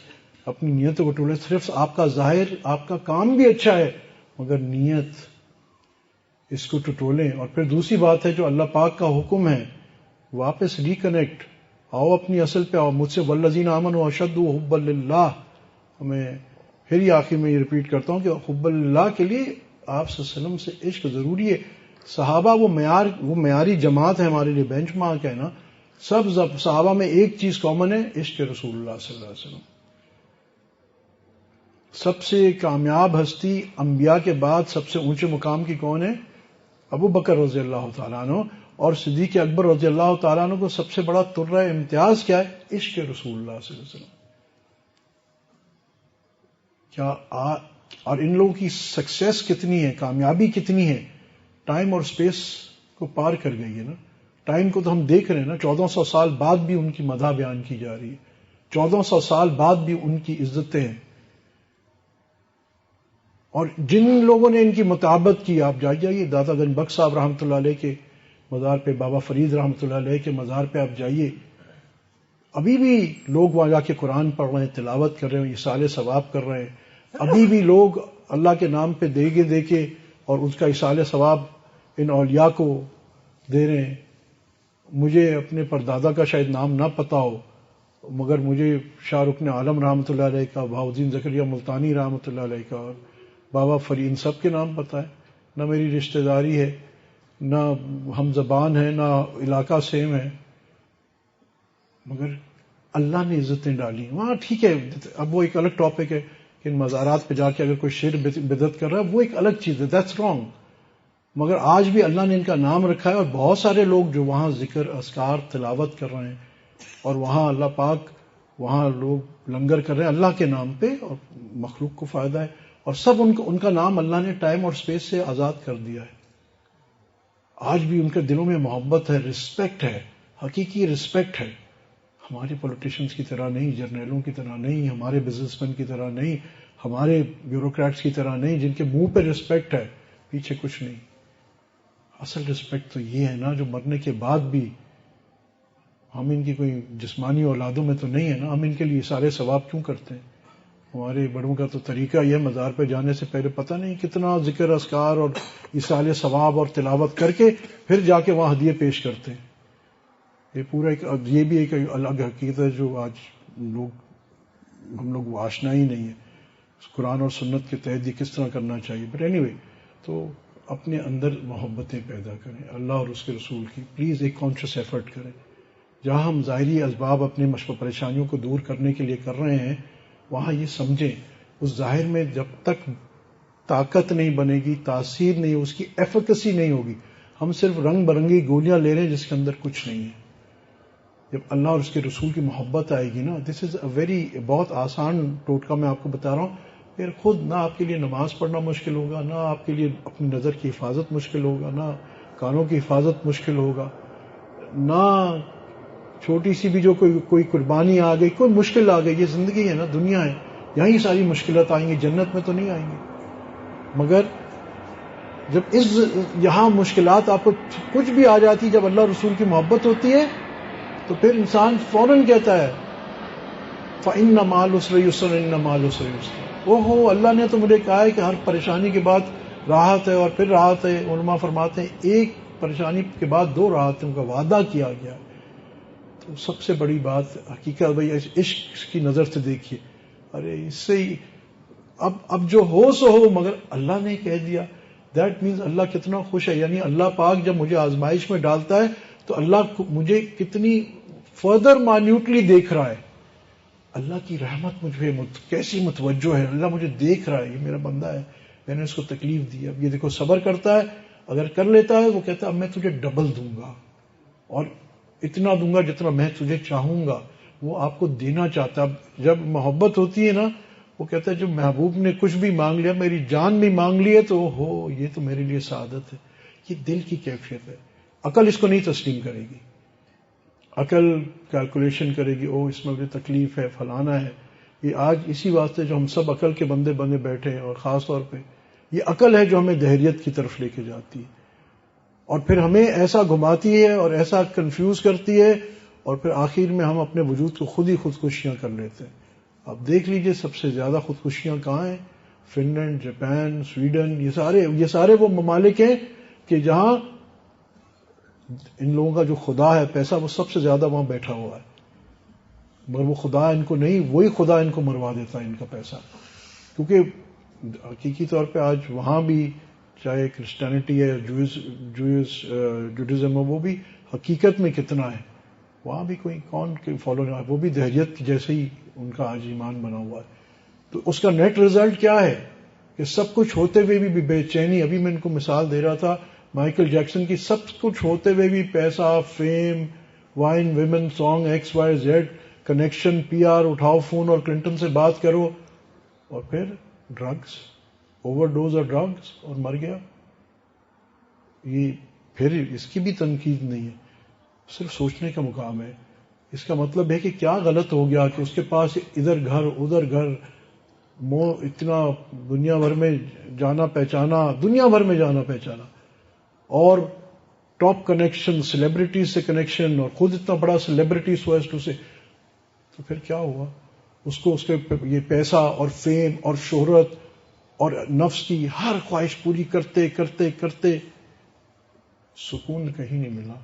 اپنی نیتوں کو ٹولے. صرف آپ کا ظاہر، آپ کا کام بھی اچھا ہے مگر نیت، اس کو ٹٹولیں. اور پھر دوسری بات ہے جو اللہ پاک کا حکم ہے، واپس ریکنیکٹ، آؤ اپنی اصل پہ آؤ. مجھ سے والذین آمنوا اشد حبا للہ. میں پھر ہی آخر میں یہ ریپیٹ کرتا ہوں کہ حب اللہ کے لیے آپ صلی اللہ علیہ وسلم سے عشق ضروری ہے. صحابہ وہ معیاری جماعت ہے ہمارے لیے، بینچ مارک ہے نا. سب صحابہ میں ایک چیز کامن ہے، عشق رسول اللہ صلی اللہ علیہ وسلم. سب سے کامیاب ہستی انبیاء کے بعد سب سے اونچے مقام کی کون ہے؟ ابو بکر رضی اللہ تعالیٰ عنہ. اور صدیق اکبر رضی اللہ تعالیٰ عنہ کو سب سے بڑا ترہ امتیاز کیا ہے؟ عشق رسول اللہ صلی اللہ علیہ وسلم. اور ان لوگوں کی سکسیس کتنی ہے، کامیابی کتنی ہے، ٹائم اور سپیس کو پار کر گئی ہے نا. ٹائم کو تو ہم دیکھ رہے ہیں نا، 1400 سال بعد بھی ان کی مدح بیان کی جا رہی ہے، 1400 سال بعد بھی ان کی عزتیں ہیں. اور جن لوگوں نے ان کی مطابقت کی، آپ جائیے داتا گنج بخش صاحب رحمۃ اللہ علیہ کے مزار پہ، بابا فرید رحمۃ اللہ علیہ کے مزار پہ آپ جائیے، ابھی بھی لوگ وہاں جا کے قرآن پڑھ رہے ہیں، تلاوت کر رہے ہیں، اصالہ ثواب کر رہے ہیں. ابھی بھی لوگ اللہ کے نام پہ دے کے اور اس کا اصالہ ثواب ان اولیاء کو دے رہے ہیں. مجھے اپنے پردادا کا شاید نام نہ پتا ہو، مگر مجھے شاہ رکن عالم رحمۃ اللہ علیہ کا، بہاؤالدین زکریا ملتانی رحمۃ اللہ علیہ کا، اور بابا فرید، ان سب کے نام پتہ ہے. نہ میری رشتہ داری ہے، نہ ہم زبان ہے، نہ علاقہ سیم ہے. مگر اللہ نے عزتیں ڈالی وہاں. ٹھیک ہے, اب وہ ایک الگ ٹاپک ہے کہ ان مزارات پہ جا کے اگر کوئی شرک بدعت کر رہا ہے وہ ایک الگ چیز ہے, دیٹس رانگ. مگر آج بھی اللہ نے ان کا نام رکھا ہے, اور بہت سارے لوگ جو وہاں ذکر اذکار تلاوت کر رہے ہیں, اور وہاں اللہ پاک وہاں لوگ لنگر کر رہے ہیں اللہ کے نام پہ, اور مخلوق کو فائدہ ہے, اور سب ان کا نام اللہ نے ٹائم اور اسپیس سے آزاد کر دیا ہے. آج بھی ان کے دلوں میں محبت ہے, رسپیکٹ ہے, حقیقی رسپیکٹ ہے. ہمارے پولیٹیشنز کی طرح نہیں, جرنیلوں کی طرح نہیں, ہمارے بزنس مین کی طرح نہیں, ہمارے بیوروکریٹس کی طرح نہیں جن کے منہ پہ رسپیکٹ ہے, پیچھے کچھ نہیں. اصل رسپیکٹ تو یہ ہے نا جو مرنے کے بعد بھی, ہم ان کی کوئی جسمانی اولادوں میں تو نہیں ہے نا, ہم ان کے لیے سارے ثواب کیوں کرتے ہیں؟ ہمارے بڑوں کا تو طریقہ یہ, مزار پہ جانے سے پہلے پتہ نہیں کتنا ذکر اذکار اور ایصال ثواب اور تلاوت کر کے پھر جا کے وہاں ہدیے پیش کرتے ہیں. یہ پورا یہ بھی ایک الگ حقیقت ہے جو آج ہم لوگ آشنا ہی نہیں ہے قرآن اور سنت کے تحت یہ کس طرح کرنا چاہیے. بٹ اینی وے, تو اپنے اندر محبتیں پیدا کریں اللہ اور اس کے رسول کی. پلیز ایک کانشیس ایفرٹ کریں. جہاں ہم ظاہری اسباب اپنے مشکل پریشانیوں کو دور کرنے کے لیے کر رہے ہیں, وہاں یہ سمجھیں اس ظاہر میں جب تک طاقت نہیں بنے گی, تاثیر نہیں, اس کی ایفیکسی نہیں ہوگی, ہم صرف رنگ برنگی گولیاں لے رہے ہیں جس کے اندر کچھ نہیں ہے. جب اللہ اور اس کے رسول کی محبت آئے گی نا, دس از اے ویری بہت آسان ٹوٹکا میں آپ کو بتا رہا ہوں, پھر خود نہ آپ کے لیے نماز پڑھنا مشکل ہوگا, نہ آپ کے لیے اپنی نظر کی حفاظت مشکل ہوگا, نہ کانوں کی حفاظت مشکل ہوگا, نہ چھوٹی سی بھی جو کوئی قربانی آ گئی, کوئی مشکل آ گئی. یہ زندگی ہے نا, دنیا ہے, یہیں ساری مشکلات آئیں گی, جنت میں تو نہیں آئیں گی. مگر جب یہاں مشکلات آپ کو کچھ بھی آ جاتی, جب اللہ رسول کی محبت ہوتی ہے تو پھر انسان فوراً کہتا ہے فَإِنَّ مَعَ الْعُسْرِ يُسْرًا إِنَّ مَعَ الْعُسْرِ يُسْرًا. اوہو, اللہ نے تو مجھے کہا ہے کہ ہر پریشانی کے بعد راحت ہے, اور پھر راحت ہے. علماء فرماتے ہیں ایک پریشانی کے بعد 2 راحتوں کا وعدہ کیا گیا. تو سب سے بڑی بات حقیقت بھائی عشق کی نظر سے دیکھیے. ارے اس سے اب جو ہو سو ہو, مگر اللہ نے کہہ دیا, دیٹ مینز اللہ کتنا خوش ہے. یعنی اللہ پاک جب مجھے آزمائش میں ڈالتا ہے تو اللہ مجھے کتنی فردر مائنیوٹلی دیکھ رہا ہے. اللہ کی رحمت مجھ پہ کیسی متوجہ ہے, اللہ مجھے دیکھ رہا ہے, یہ میرا بندہ ہے, میں نے اس کو تکلیف دی. اب یہ دیکھو صبر کرتا ہے, اگر کر لیتا ہے وہ کہتا ہے اب میں تجھے ڈبل دوں گا, اور اتنا دوں گا جتنا میں تجھے چاہوں گا. وہ آپ کو دینا چاہتا ہے. اب جب محبت ہوتی ہے نا, وہ کہتا ہے جب محبوب نے کچھ بھی مانگ لیا, میری جان بھی مانگ لی ہے, تو ہو یہ تو میرے لیے سعادت ہے. یہ دل کی کیفیت ہے. عقل اس کو نہیں تسلیم کرے گی. عقل کیلکولیشن کرے گی, او اس میں مجھے تکلیف ہے, فلانا ہے. یہ آج اسی واسطے جو ہم سب عقل کے بندے بنے بیٹھے ہیں, اور خاص طور پہ یہ عقل ہے جو ہمیں دہریت کی طرف لے کے جاتی ہے, اور پھر ہمیں ایسا گھماتی ہے اور ایسا کنفیوز کرتی ہے, اور پھر آخر میں ہم اپنے وجود کو خود ہی خودکشیاں کر لیتے ہیں. آپ دیکھ لیجئے سب سے زیادہ خودکشیاں کہاں ہیں؟ فن لینڈ, جاپان, سویڈن, یہ سارے وہ ممالک ہیں کہ جہاں ان لوگوں کا جو خدا ہے پیسہ, وہ سب سے زیادہ وہاں بیٹھا ہوا ہے. مگر وہ خدا ان کو نہیں, وہی خدا ان کو مروا دیتا ہے ان کا پیسہ. کیونکہ حقیقی طور پہ آج وہاں بھی چاہے کرسچینٹی ہے, جوڈزم ہے, وہ بھی حقیقت میں کتنا ہے, وہاں بھی کوئی کون فالو نہیں, وہ بھی دہریت جیسے ہی ان کا آج ایمان بنا ہوا ہے. تو اس کا نیٹ ریزلٹ کیا ہے کہ سب کچھ ہوتے ہوئے بھی بے چینی. ابھی میں ان کو مثال دے رہا تھا مائیکل جیکسن کی, سب کچھ ہوتے ہوئے بھی پیسہ, fame, wine, women, song, X Y Z, connection, P R, اٹھاؤ فون اور کلنٹن سے بات کرو, اور پھر ڈرگز, اوور ڈوز اور ڈرگز, اور مر گیا. یہ پھر اس کی بھی تنقید نہیں ہے, صرف سوچنے کا مقام ہے. اس کا مطلب ہے کہ کیا غلط ہو گیا کہ اس کے پاس ادھر گھر ادھر گھر, اتنا دنیا بھر میں جانا پہچانا, اور ٹاپ کنیکشن, سیلیبریٹیز سے کنیکشن, اور خود اتنا بڑا سیلیبریٹی سو ایز ٹو سے. تو پھر کیا ہوا اس کو, اس کے یہ پیسہ اور فیم اور شہرت اور نفس کی ہر خواہش پوری کرتے کرتے کرتے سکون کہیں نہیں ملا,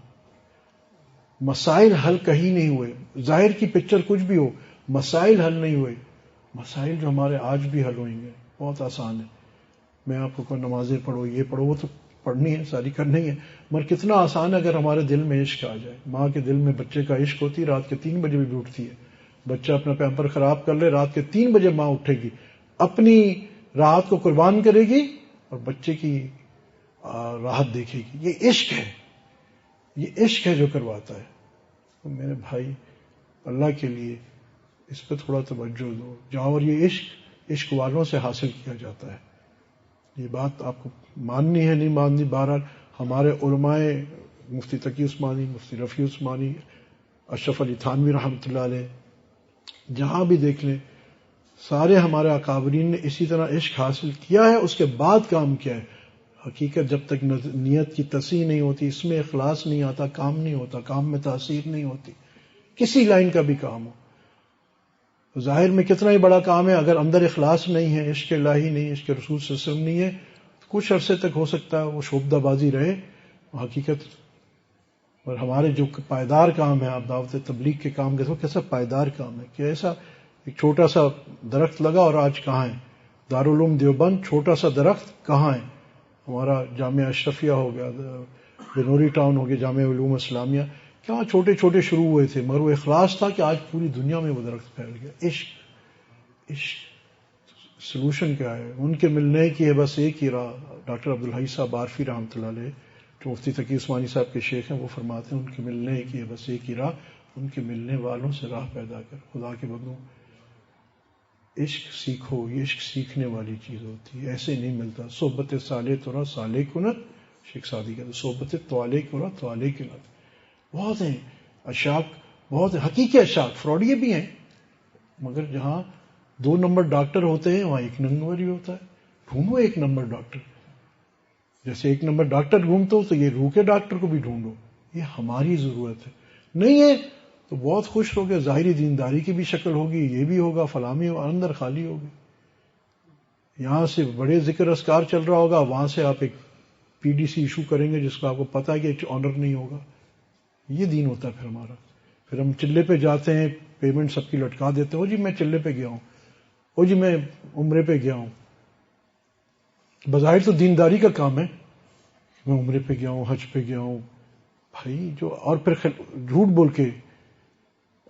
مسائل حل کہیں نہیں ہوئے. ظاہر کی پکچر کچھ بھی ہو, مسائل حل نہیں ہوئے. مسائل جو ہمارے آج بھی حل ہوئیں گے بہت آسان ہے. میں آپ کو نمازیں پڑھو, یہ پڑھو, وہ تو پڑھنی ہے، ساری کرنی ہے، مگر کتنا آسان ہے اگر ہمارے دل میں عشق آ جائے. ماں کے دل میں بچے کا عشق ہوتی ہے، رات کے 3 بجے بھی اٹھتی ہے. بچہ اپنا پیمپر خراب کر لے، رات کے 3 بجے ماں اٹھے گی، اپنی راحت کو قربان کرے گی اور بچے کی راحت دیکھے گی. یہ عشق ہے، یہ عشق ہے جو کرواتا ہے. تو میرے بھائی اللہ کے لیے اس پہ تھوڑا توجہ دو جاؤ. اور یہ عشق والوں سے حاصل کیا جاتا ہے. یہ بات آپ کو ماننی ہے نہیں ماننی، بہرحال ہمارے علماء مفتی تقی عثمانی، مفتی رفیع عثمانی، اشرف علی تھانوی رحمۃ اللہ علیہ، جہاں بھی دیکھ لیں سارے ہمارے اکابرین نے اسی طرح عشق حاصل کیا ہے، اس کے بعد کام کیا ہے. حقیقت جب تک نیت کی تصحیح نہیں ہوتی، اس میں اخلاص نہیں آتا، کام نہیں ہوتا، کام میں تاثیر نہیں ہوتی. کسی لائن کا بھی کام ہو، ظاہر میں کتنا ہی بڑا کام ہے، اگر اندر اخلاص نہیں ہے، عشق الہی نہیں، عشق رسول صلی اللہ علیہ وسلم نہیں ہے، تو کچھ عرصے تک ہو سکتا ہے وہ شعبدہ بازی رہے. حقیقت اور ہمارے جو پائیدار کام ہے، آپ دعوت تبلیغ کے کام کے تو کیسا پائیدار کام ہے کہ ایسا ایک چھوٹا سا درخت لگا اور آج کہاں ہے؟ دارالعلوم دیوبند چھوٹا سا درخت کہاں ہے؟ ہمارا جامعہ اشرفیہ ہو گیا، بنوری ٹاؤن ہو گیا، جامعہ علوم اسلامیہ، کہاں چھوٹے چھوٹے شروع ہوئے تھے، مگر وہ اخلاص تھا کہ آج پوری دنیا میں وہ درخت پھیل گیا. عشق سلوشن کیا ہے؟ ان کے ملنے کی ہے بس ایک ہی راہ. ڈاکٹر عبدالحی صاحب عارفی رحمۃ اللہ علیہ جو مفتی تقی عثمانی صاحب کے شیخ ہیں، وہ فرماتے ہیں ان کے ملنے کی ہے بس ایک ہی راہ، ان کے ملنے والوں سے راہ پیدا کر. خدا کے بندوں عشق سیکھو، یہ عشق سیکھنے والی چیز ہوتی ہے، ایسے نہیں ملتا. صحبت صالح ترا صالح کنت، شیخ سعدی کہتے ہیں صحبت توالے کرا توالے کنت. بہت ہیں اشاک، بہت حقیقی اشاک، فراڈیے بھی ہیں، مگر جہاں 2 نمبر ڈاکٹر ہوتے ہیں وہاں 1 نمبر ہی ہوتا ہے. ڈھونڈو 1 نمبر ڈاکٹر، جیسے 1 نمبر ڈاکٹر ڈھونڈتے ہو تو یہ روح کے ڈاکٹر کو بھی ڈھونڈو. یہ ہماری ضرورت ہے. نہیں ہے تو بہت خوش ہو گئے، ظاہری دینداری کی بھی شکل ہوگی، یہ بھی ہوگا، فلامی اندر خالی ہوگی. یہاں سے بڑے ذکر اذکار چل رہا ہوگا، وہاں سے آپ ایک پی ڈی سی ایشو کریں گے جس کو آپ کو پتا ہے کہ آنر نہیں ہوگا. یہ دین ہوتا ہے پھر ہمارا. پھر ہم چلے پہ جاتے ہیں، پیمنٹ سب کی لٹکا دیتے ہیں، او جی میں چلے پہ گیا ہوں، او جی میں عمرے پہ گیا ہوں. بظاہر تو دینداری کا کام ہے، میں عمرے پہ گیا ہوں، حج پہ گیا ہوں بھائی. جو اور پھر جھوٹ بول کے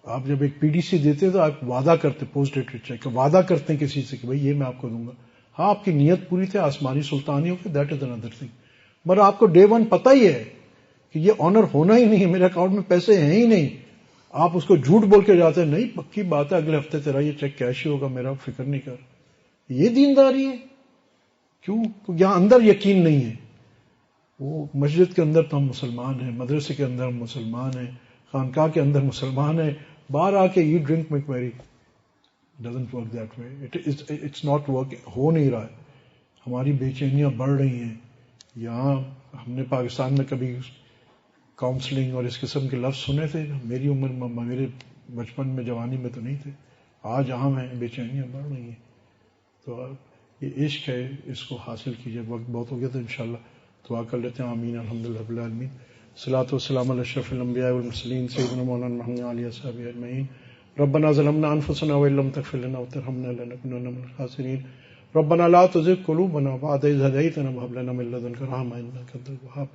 آپ جب ایک پی ڈی سی دیتے ہیں تو آپ وعدہ کرتے، پوسٹ ڈیٹڈ چیک کا وعدہ کرتے ہیں کسی سے کہ بھائی یہ میں آپ کو دوں گا. ہاں آپ کی نیت پوری تھی، آسمانی سلطانی ہو کے، دیٹ از اندر تھنگ. مگر آپ کو ڈے 1 پتہ ہی ہے کہ یہ آنر ہونا ہی نہیں ہے، میرے اکاؤنٹ میں پیسے ہیں ہی نہیں. آپ اس کو جھوٹ بول کے جاتے ہیں، نہیں پکی بات ہے اگلے ہفتے تیرا یہ چیک کیش ہی ہوگا، میرا فکر نہیں کر. یہ دینداری ہے؟ کیوں؟ یہاں اندر یقین نہیں ہے. وہ مسجد کے اندر تو ہم مسلمان ہیں، مدرسے کے اندر ہم مسلمان ہیں، خانقاہ کے اندر مسلمان ہیں، باہر آ کے eat drink make merry doesn't work that way. It's not work, ہو نہیں رہا ہے. ہماری بے چینیاں بڑھ رہی ہیں. یہاں ہم نے پاکستان میں کبھی کاؤنسلنگ اور اس قسم کے لفظ سنے تھے؟ میری عمر میں، میرے بچپن میں، جوانی میں تو نہیں تھے. آج عام ہیں، بے چینیاں بڑھ رہی ہیں. تو یہ عشق ہے، اس کو حاصل کیجئے. وقت بہت ہو گیا تو انشاءاللہ دعا کر لیتے ہیں. آمین. الحمدللہ رب العالمین. الصلاۃ والسلام علی اشرف الانبیاء والمرسلین سیدنا مولانا محمد علیہ وصحبہ اجمعین. ربنا ظلمنا انفسنا وان لم تغفر لنا وترحمنا لنكونن من الخاسرین. ربنا لا تزغ قلوبنا بعد إذ هديتنا وهب لنا من لدنك رحمة إنك أنت الوهاب.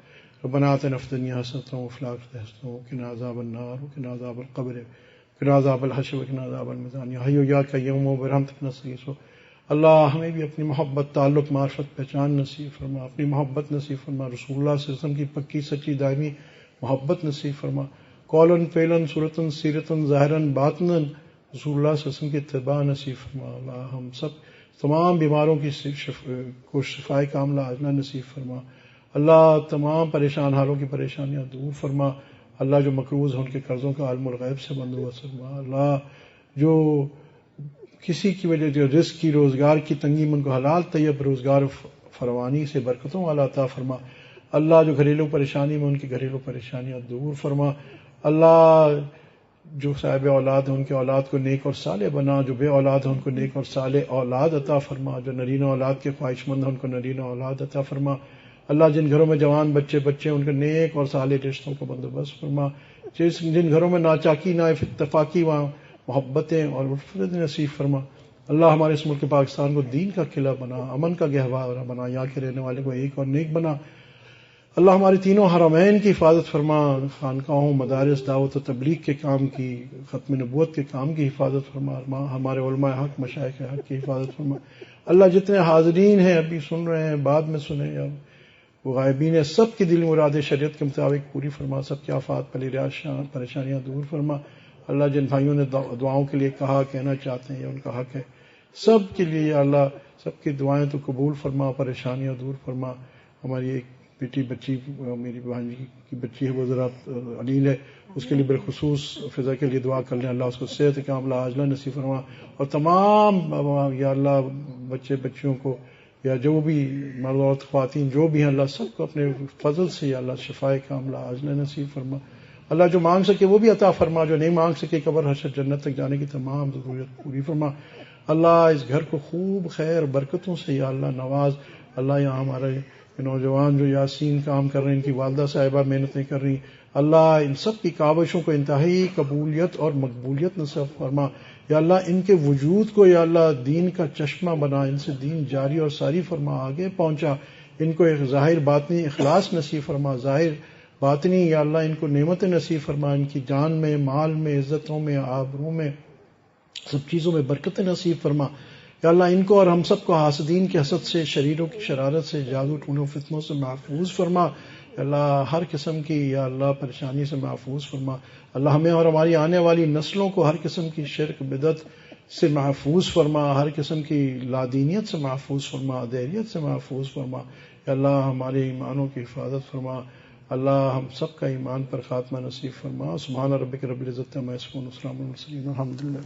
ربنا آتنا في الدنيا حسنة وفي الآخرة حسنة وقنا عذاب النار وقنا عذاب القبر وقنا عذاب الحشر وقنا عذاب الميزان. یا حی یا قیوم برحمتک نستغیث. اللہ ہمیں بھی اپنی محبت، تعلق، معرفت، پہچان نصیب فرما. اپنی محبت نصیب فرما. رسول اللہ صلی اللہ علیہ وسلم کی پکی سچی دائمی محبت نصیب فرما. قولاً فعلاً صورتاً سیرتاً ظاہراً باطناً رسول اللہ صلی اللہ علیہ وسلم کی اتباع نصیب فرما. اللہ ہم سب تمام بیماروں کی کو شفائے کاملہ عاجلہ نصیب فرما. اللہ تمام پریشان حالوں کی پریشانیاں دور فرما. اللہ جو مقروض ہیں ان کے قرضوں کا عالم الغیب سے بندوبست فرما. اللہ جو کسی کی وجہ جو رزق کی، روزگار کی تنگی میں ان کو حلال طیب روزگار فراوانی سے برکتوں والا عطا فرما. اللہ جو گھریلو پریشانی میں ان کی گھریلو پریشانیاں دور فرما. اللہ جو صاحب اولاد ہیں ان کے اولاد کو نیک اور صالح بنا. جو بے اولاد ہیں ان کو نیک اور صالح اولاد عطا فرما. جو نرینہ اولاد کے خواہش مند ہیں ان کو نرینہ اولاد عطا فرما. اللہ جن گھروں میں جوان بچے ہیں ان کے نیک اور صالح رشتوں کو بندوبست فرما. جن گھروں میں ناچاکی، نا اتفاقی، وہاں محبتیں اور الفت نصیب فرما. اللہ ہمارے اس ملک پاکستان کو دین کا قلعہ بنا، امن کا گہوارہ بنا، یہاں کے رہنے والے کو ایک اور نیک بنا. اللہ ہماری تینوں حرمین کی حفاظت فرما، خانقاہوں، مدارس، دعوت و تبلیغ کے کام کی، ختم نبوت کے کام کی حفاظت فرما، ہمارے علماء حق، مشائخ حق کی حفاظت فرما۔ اللہ جتنے حاضرین ہیں، ابھی سن رہے ہیں، بعد میں سنیں یا وہ غائبین ہیں، سب کی دل مراد شریعت کے مطابق پوری فرما، سب کی آفات پریشانیاں دور فرما۔ اللہ جن بھائیوں نے دعاؤں کے لیے کہنا چاہتے ہیں، یہ ان کا حق ہے، سب کے لیے یا اللہ سب کی دعائیں تو قبول فرما، پریشانیاں دور فرما۔ ہماری ایک بیٹی بچی، میری بھانجی کی بچی ہے، وہ ذرا علیل ہے، اس کے لیے بالخصوص فضا کے لیے دعا کر لیں، اللہ اس کو صحت کاملہ عاجلہ نصیب فرما، اور تمام یا اللہ بچے بچیوں کو یا جو بھی مرد عورت خواتین جو بھی ہیں، اللہ سب کو اپنے فضل سے یا اللہ شفائے کاملہ عاجلہ نصیب فرما۔ اللہ جو مانگ سکے وہ بھی عطا فرما، جو نہیں مانگ سکے قبر حشر جنت تک جانے کی تمام ضرورت پوری فرما۔ اللہ اس گھر کو خوب خیر برکتوں سے یا اللہ نواز۔ اللہ یہاں ہمارے نوجوان جو یاسین کام کر رہے ہیں، ان کی والدہ صاحبہ محنتیں کر رہی، اللہ ان سب کی کاوشوں کو انتہائی قبولیت اور مقبولیت نصیب فرما۔ یا اللہ ان کے وجود کو یا اللہ دین کا چشمہ بنا، ان سے دین جاری اور ساری فرما، آگے پہنچا، ان کو ایک ظاہر باطنی اخلاص نصیب فرما، ظاہر باطنی یا اللہ ان کو نعمت نصیب فرما، ان کی جان میں، مال میں، عزتوں میں، آبروں میں، سب چیزوں میں برکت نصیب فرما۔ یا اللہ ان کو اور ہم سب کو حاسدین کے حسد سے، شریروں کی شرارت سے، جادو ٹونے و فتنوں سے محفوظ فرما۔ یا اللہ ہر قسم کی یا اللہ پریشانی سے محفوظ فرما۔ اللہ ہمیں اور ہماری آنے والی نسلوں کو ہر قسم کی شرک بدعت سے محفوظ فرما، ہر قسم کی لادینیت سے محفوظ فرما، دیریت سے محفوظ فرما۔ یا اللہ ہمارے ایمانوں کی حفاظت فرما۔ اللہ ہم سب کا ایمان پر خاتمہ نصیب فرما۔ سبحان ربک رب العزت عما یصفون، وسلام علی المرسلین، الحمد للہ۔